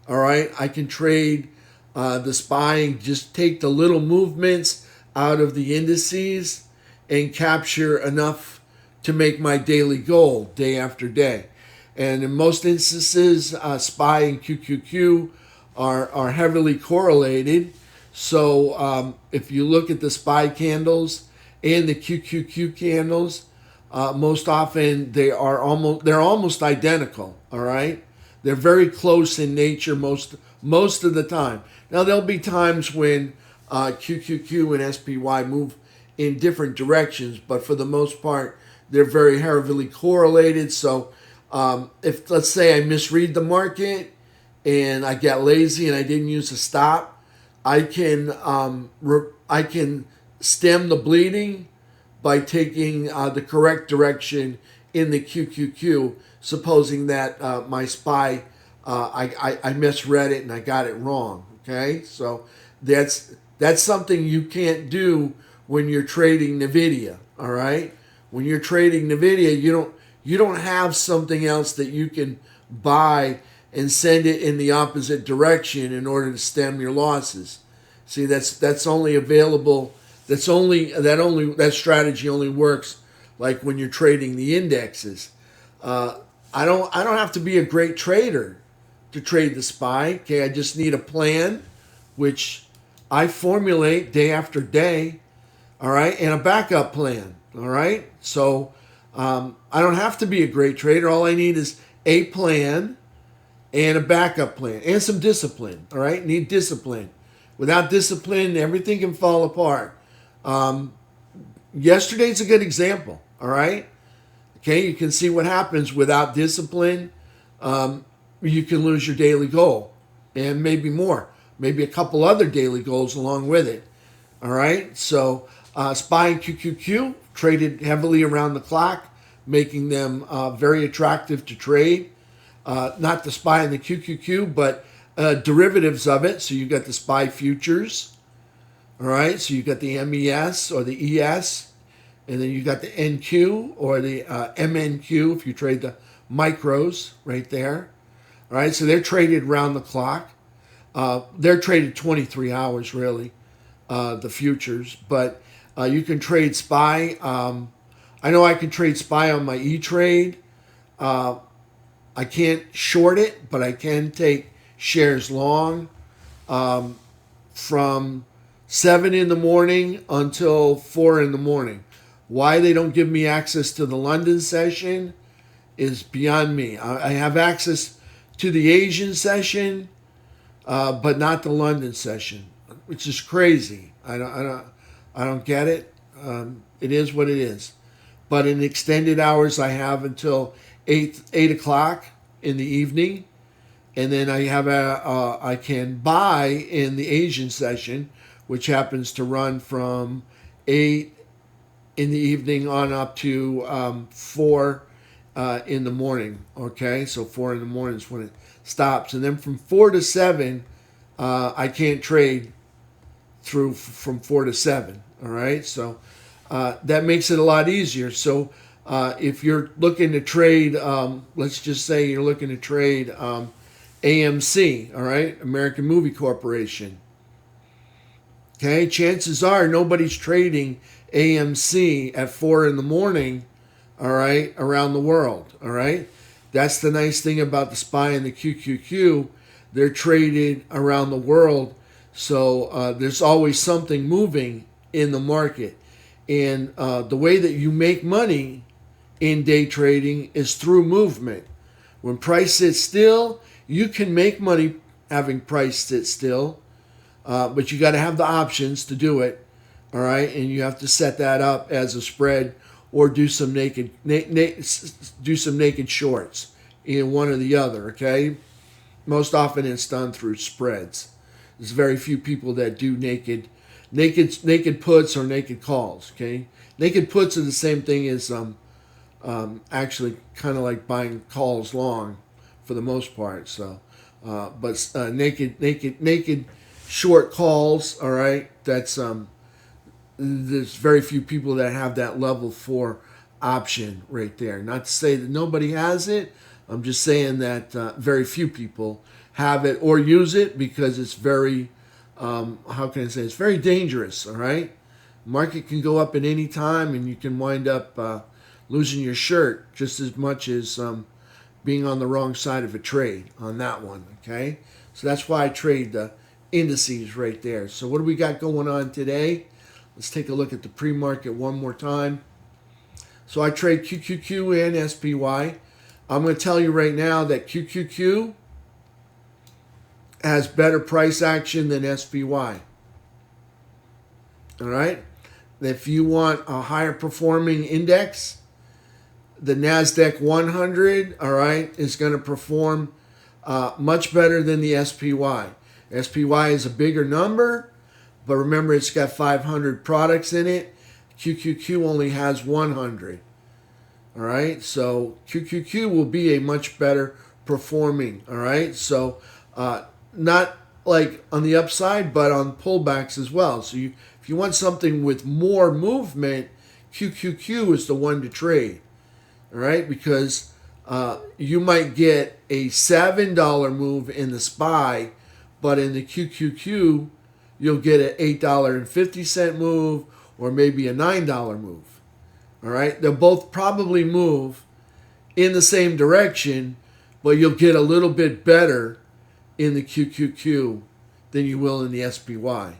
A: All right, I can trade the SPY and just take the little movements out of the indices and capture enough to make my daily goal day after day. And in most instances, SPY and QQQ are heavily correlated. So if you look at the SPY candles and the QQQ candles, most often they're almost identical. All right, they're very close in nature most of the time. Now there'll be times when QQQ and SPY move in different directions, but for the most part, they're very heavily correlated. So if, let's say, I misread the market and I got lazy and I didn't use a stop, I can stem the bleeding by taking the correct direction in the QQQ, supposing that my SPY, I misread it and I got it wrong. Okay, so that's something you can't do when you're trading NVIDIA. All right, when you're trading NVIDIA, you don't have something else that you can buy and send it in the opposite direction in order to stem your losses. See, that's only available. That strategy only works like when you're trading the indexes. I don't have to be a great trader to trade the SPY. Okay, I just need a plan, which I formulate day after day. All right, and a backup plan. All right, so I don't have to be a great trader. All I need is a plan and a backup plan and some discipline. All right, need discipline. Without discipline, everything can fall apart. Yesterday's a good example. All right, okay, you can see what happens without discipline. You can lose your daily goal and maybe more, maybe a couple other daily goals along with it. All right, so SPY and QQQ traded heavily around the clock, making them very attractive to trade. Not the SPY and the QQQ, but derivatives of it. So you got the SPY futures. All right, so you got the MES or the ES, and then you got the NQ or the MNQ if you trade the micros right there. All right, so they're traded around the clock. They're traded 23 hours really, the futures, but you can trade SPY. I know I can trade SPY on my E-Trade. I can't short it, but I can take shares long from 7 in the morning until 4 in the morning. Why they don't give me access to the London session is beyond me. I have access to the Asian session, but not the London session, which is crazy. I don't get it. It is what it is. But in extended hours, I have until 8 o'clock in the evening, and then I can buy in the Asian session, which happens to run from 8 in the evening on up to 4 in the morning. Okay, so 4 in the morning is when it stops, and then from 4 to 7, I can't trade through from 4 to 7. All right, so that makes it a lot easier. So if you're looking to trade, let's just say you're looking to trade AMC, all right, American Movie Corporation. Okay, chances are nobody's trading AMC at 4 in the morning, all right, around the world, all right. That's the nice thing about the SPY and the QQQ. They're traded around the world, so there's always something moving in the market. And the way that you make money in day trading is through movement. When price sits still, you can make money having price sit still, but you got to have the options to do it, all right? And you have to set that up as a spread or do some naked shorts in one or the other, okay? Most often it's done through spreads. There's very few people that do naked puts or naked calls, okay? Naked puts are the same thing as actually kind of like buying calls long for the most part. So, but naked short calls, all right. That's there's very few people that have that level 4 option right there. Not to say that nobody has it. I'm just saying that very few people have it or use it because it's very, how can I say, it's very dangerous, all right? Market can go up at any time and you can wind up losing your shirt just as much as being on the wrong side of a trade on that one, okay? So that's why I trade the indices right there. So what do we got going on today? Let's take a look at the pre-market one more time. So I trade QQQ and SPY. I'm going to tell you right now that QQQ has better price action than SPY. All right? If you want a higher performing index, the NASDAQ 100, all right, is going to perform much better than the SPY. SPY is a bigger number, but remember it's got 500 products in it. QQQ only has 100. All right, so QQQ will be a much better performing. All right, so not like on the upside, but on pullbacks as well. So if you want something with more movement, QQQ is the one to trade. All right, because you might get a $7 move in the SPY, but in the QQQ, you'll get an $8.50 move or maybe a $9 move. All right, they'll both probably move in the same direction, but you'll get a little bit better in the QQQ than you will in the SPY.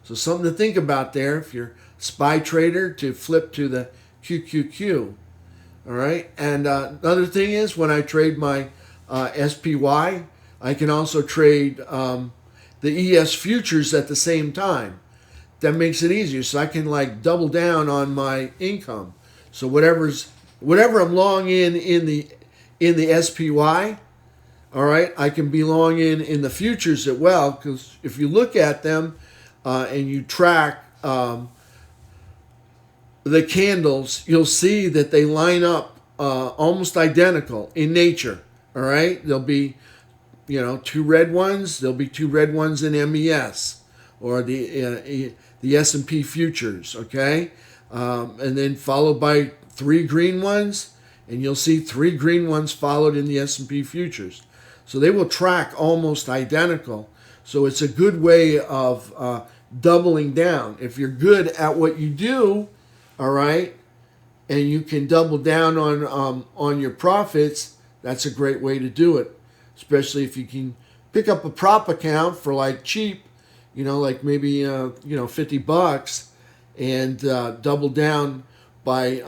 A: So something to think about there if you're a SPY trader to flip to the QQQ. All right, and another thing is when I trade my SPY, I can also trade the ES futures at the same time. That makes it easier, so I can like double down on my income. So whatever I'm long in the SPY, all right, I can be long in the futures as well, because if you look at them and you track the candles, you'll see that they line up almost identical in nature. All right, there'll be 2 red ones. There'll be 2 red ones in MES or the S&P futures. Okay, and then followed by 3 green ones, and you'll see 3 green ones followed in the S&P futures. So they will track almost identical. So it's a good way of doubling down. If you're good at what you do, all right, and you can double down on your profits, that's a great way to do it. Especially if you can pick up a prop account for like cheap, like maybe $50, and double down by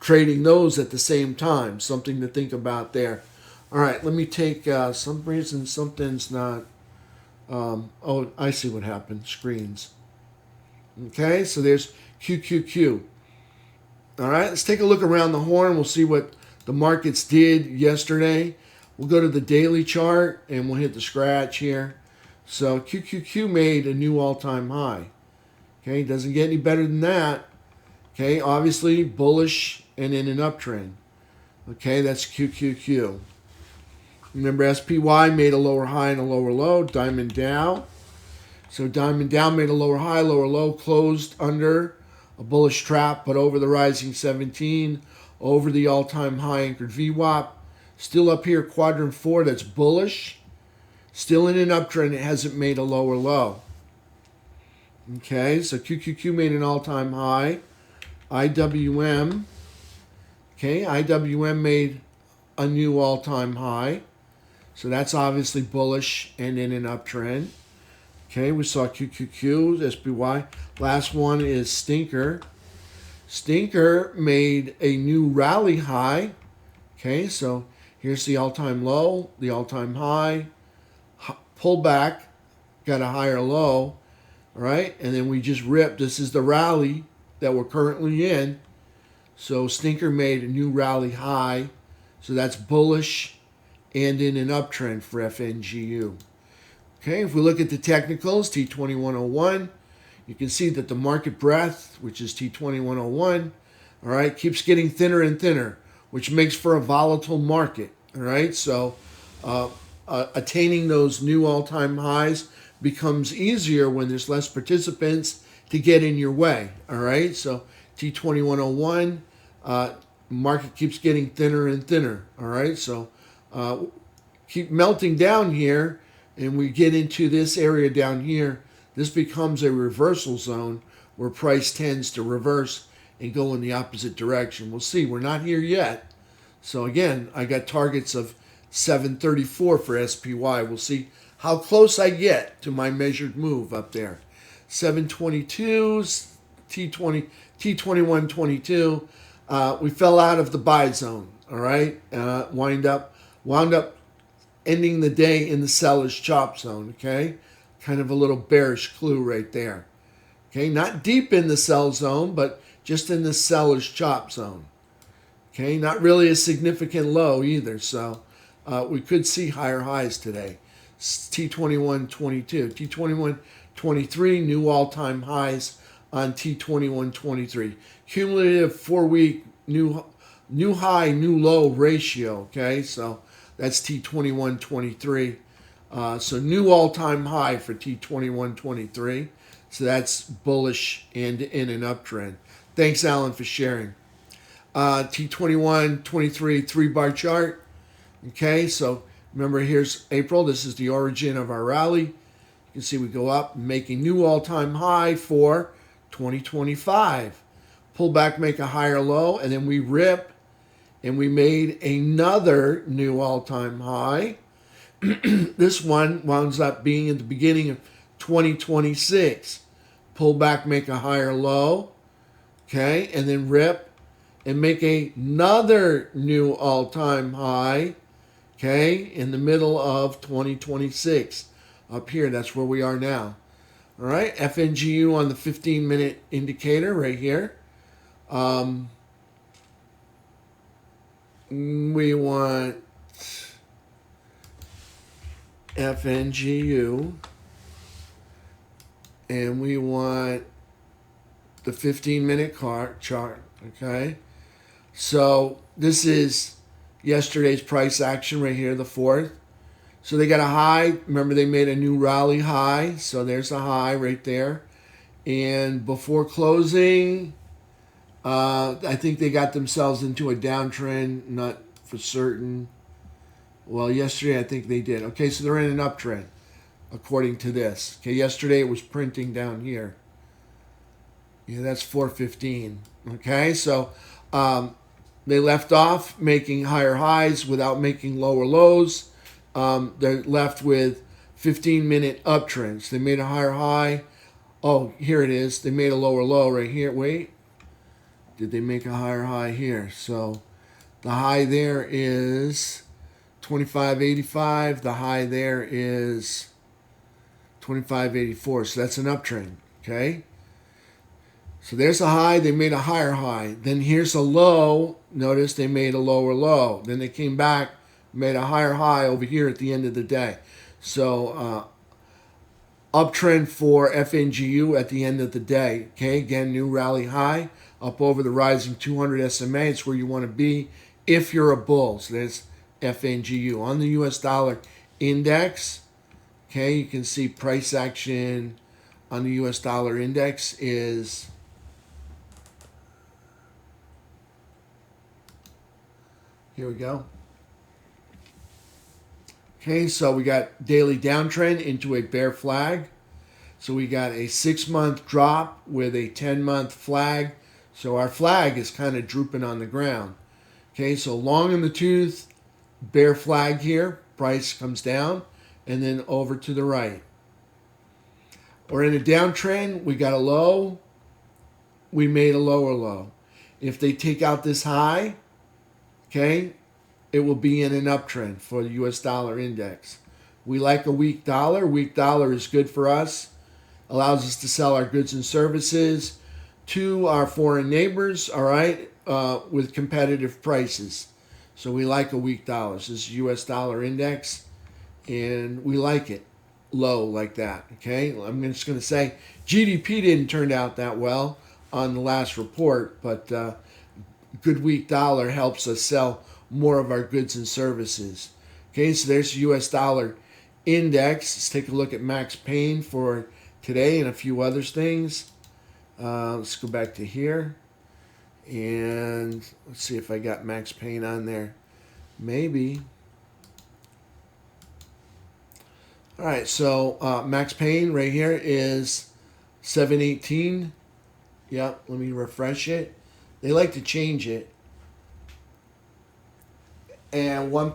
A: trading those at the same time. Something to think about there. All right, let me take some reason something's not. Oh, I see what happened. Screens. Okay, so there's QQQ. All right, let's take a look around the horn. We'll see what the markets did yesterday. We'll go to the daily chart and we'll hit the scratch here. So QQQ made a new all-time high. Okay, doesn't get any better than that. Okay, obviously bullish and in an uptrend. Okay, that's QQQ. Remember, SPY made a lower high and a lower low. Diamond Dow. So Diamond Dow made a lower high, lower low, closed under a bullish trap, but over the rising 17, over the all-time high anchored VWAP. Still up here, quadrant 4, that's bullish. Still in an uptrend, it hasn't made a lower low. Okay, so QQQ made an all-time high. IWM, okay, IWM made a new all-time high. So that's obviously bullish and in an uptrend. Okay, we saw QQQ, SPY. Last one is Stinker. Stinker made a new rally high. Okay, so here's the all-time low, the all-time high, pull back, got a higher low, all right? And then we just ripped. This is the rally that we're currently in. So Stinker made a new rally high. So that's bullish and in an uptrend for FNGU. Okay, if we look at the technicals, T2101, you can see that the market breadth, which is T2101, all right, keeps getting thinner and thinner, which makes for a volatile market, all right? So attaining those new all-time highs becomes easier when there's less participants to get in your way, all right? So T2101, market keeps getting thinner and thinner, all right? So keep melting down here, and we get into this area down here. This becomes a reversal zone where price tends to reverse and go in the opposite direction. We'll see. We're not here yet. So again, I got targets of 734 for SPY. We'll see how close I get to my measured move up there. 722s, T2122. We fell out of the buy zone. All right, wound up ending the day in the seller's chop zone. Okay, kind of a little bearish clue right there. Okay, not deep in the sell zone, but just in the seller's chop zone. Okay, not really a significant low either. So we could see higher highs today. T2122, T2123, new all-time highs on T2123. Cumulative 4-week new high, new low ratio. Okay, so that's T2123. So new all-time high for T2123. So that's bullish and in an uptrend. Thanks, Alan, for sharing. T2123 3-bar chart. Okay, so remember, here's April. This is the origin of our rally. You can see we go up, making new all-time high for 2025. Pull back, make a higher low, and then we rip, and we made another new all-time high. This one winds up being at the beginning of 2026. Pull back, make a higher low, okay, and then rip and make another new all-time high, okay, in the middle of 2026. Up here, that's where we are now. All right, FNGU on the 15-minute indicator right here. We want FNGU, and we want the 15-minute chart, okay? So this is yesterday's price action right here, the 4th. So they got a high. Remember, they made a new rally high, so there's a high right there. And before closing, I think they got themselves into a downtrend, not for certain. Well, yesterday I think they did. Okay, so they're in an uptrend, according to this. Okay, yesterday it was printing down here. Yeah, that's 415. Okay, so they left off making higher highs without making lower lows. They're left with 15-minute uptrends. They made a higher high. Oh, here it is. They made a lower low right here. Wait. Did they make a higher high here? So the high there is 25.85. The high there is 25.84. So that's an uptrend. Okay. So there's a high. They made a higher high. Then here's a low. Notice they made a lower low. Then they came back, made a higher high over here at the end of the day. So uptrend for FNGU at the end of the day. Okay, again, new rally high up over the rising 200 SMA. It's where you want to be if you're a bull. So that's FNGU. On the US dollar index, okay, you can see price action on the US dollar index is here we go. Okay, so we got daily downtrend into a bear flag. So we got a 6-month drop with a 10-month flag. So our flag is kind of drooping on the ground. Okay, so long in the tooth, bear flag here. Price comes down and then over to the right. We're in a downtrend. We got a low. We made a lower low. If they take out this high, okay, it will be in an uptrend for the US dollar index. We like a weak dollar. Weak dollar is good for us. Allows us to sell our goods and services to our foreign neighbors, all right, with competitive prices. So we like a weak dollar. This is US dollar index, and we like it low like that, okay? I'm just going to say GDP didn't turn out that well on the last report, but good weak dollar helps us sell more of our goods and services. Okay, so there's the US dollar index. Let's take a look at Max Payne for today and a few other things. Let's go back to here. And let's see if I got Max Payne on there. Maybe. All right, so Max Payne right here is 718. Yep, let me refresh it. They like to change it. And about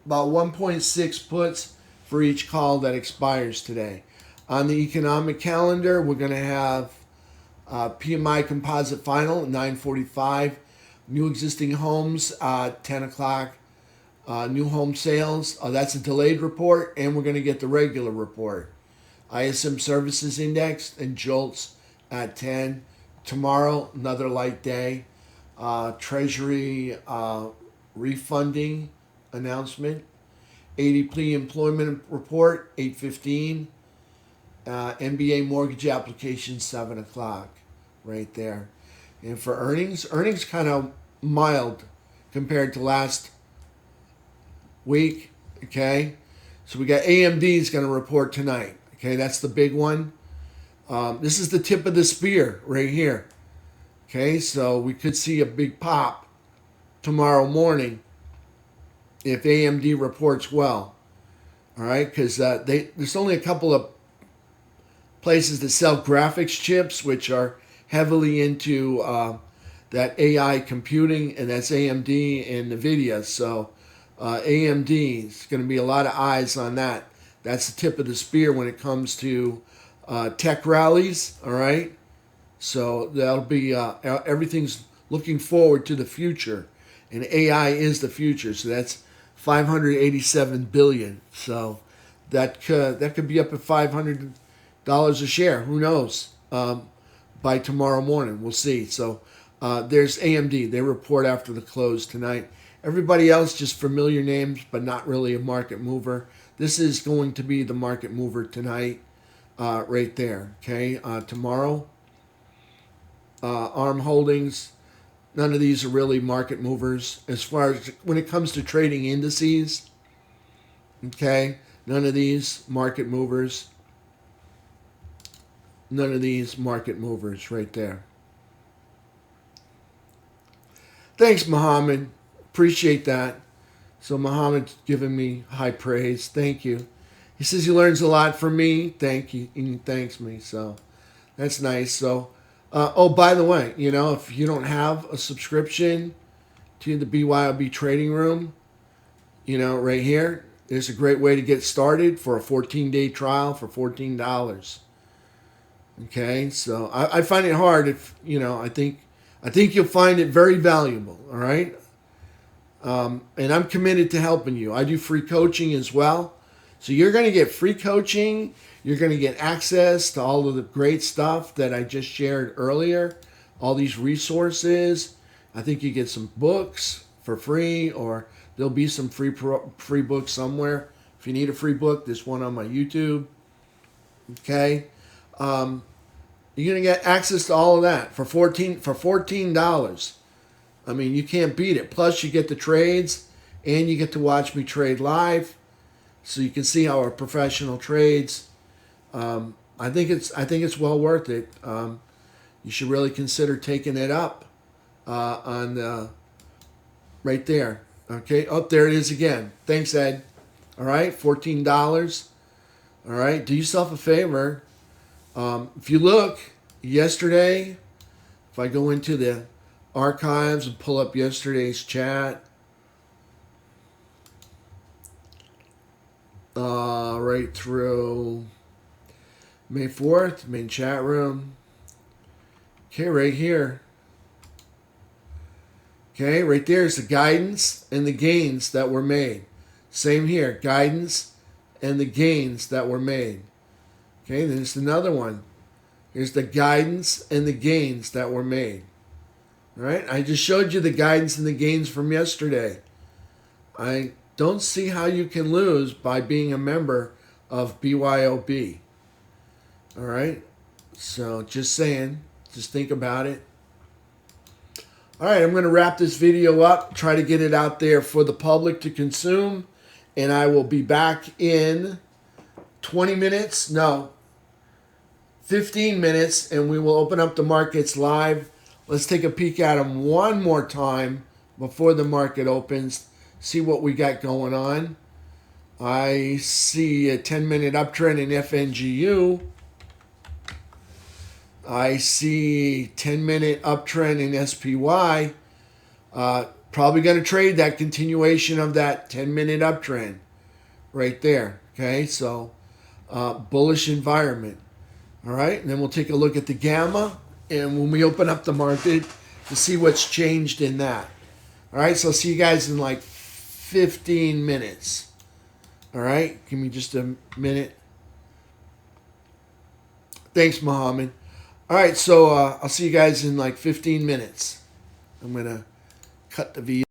A: 1.6 puts for each call that expires today. On the economic calendar, we're going to have PMI composite final at 9:45. New existing homes 10 o'clock. New home sales, that's a delayed report, and we're going to get the regular report. ISM services index and JOLTS at 10. Tomorrow, another light day. Treasury refunding announcement. ADP employment report, 8:15. MBA mortgage application, 7 o'clock, right there. And for earnings kind of mild compared to last week, okay? So we got AMD is going to report tonight, okay? That's the big one. This is the tip of the spear right here, okay? So we could see a big pop tomorrow morning if AMD reports well, all right? Because there's only a couple of places that sell graphics chips, which are heavily into that AI computing, and that's AMD and NVIDIA. So AMD is going to be a lot of eyes on that. That's the tip of the spear when it comes to tech rallies, all right? So that'll be, everything's looking forward to the future, and AI is the future. So that's 587 billion. So that could be up at $500 a share. Who knows? By tomorrow morning, we'll see. So there's AMD. They report after the close tonight. Everybody else just familiar names, but not really a market mover. This is going to be the market mover tonight, right there. Okay, tomorrow, ARM Holdings. None of these are really market movers as far as when it comes to trading indices. Okay, none of these market movers. None of these market movers right there. Thanks, Muhammad. Appreciate that. So Muhammad's giving me high praise. Thank you. He says he learns a lot from me. Thank you. And he thanks me. So that's nice. So, oh, by the way, if you don't have a subscription to the BYOB Trading Room, right here, there's a great way to get started for a 14-day trial for $14. Okay, so I find it hard if, I think you'll find it very valuable, all right? And I'm committed to helping you. I do free coaching as well. So you're going to get free coaching. You're going to get access to all of the great stuff that I just shared earlier, all these resources. I think you get some books for free, or there'll be some free books somewhere. If you need a free book, there's one on my YouTube. Okay. You're going to get access to all of that for $14. I mean, you can't beat it. Plus, you get the trades, and you get to watch me trade live, so you can see how a professional trades. I think it's well worth it. You should really consider taking it up on the right there. Okay. Oh, there it is again. Thanks, Ed. All right, $14. All right. Do yourself a favor. If you look yesterday, if I go into the archives and pull up yesterday's chat, right through May 4th, main chat room. Okay, right here. Okay, right there is the guidance and the gains that were made. Same here, guidance and the gains that were made. Okay, then there's another one. Here's the guidance and the gains that were made. All right, I just showed you the guidance and the gains from yesterday. I don't see how you can lose by being a member of BYOB. All right, so just saying, just think about it. All right, I'm going to wrap this video up, try to get it out there for the public to consume, and I will be back in 20 minutes, no, 15 minutes, and we will open up the markets live. Let's take a peek at them one more time before the market opens, see what we got going on. I see a 10-minute uptrend in FNGU. I see 10-minute uptrend in SPY. Probably going to trade that continuation of that 10-minute uptrend right there. Okay, so bullish environment. All right, and then we'll take a look at the gamma, and when we open up the market to see what's changed in that. All right, so I'll see you guys in like 15 minutes. All right, give me just a minute. Thanks, Muhammad. All right, so I'll see you guys in like 15 minutes. I'm going to cut the video.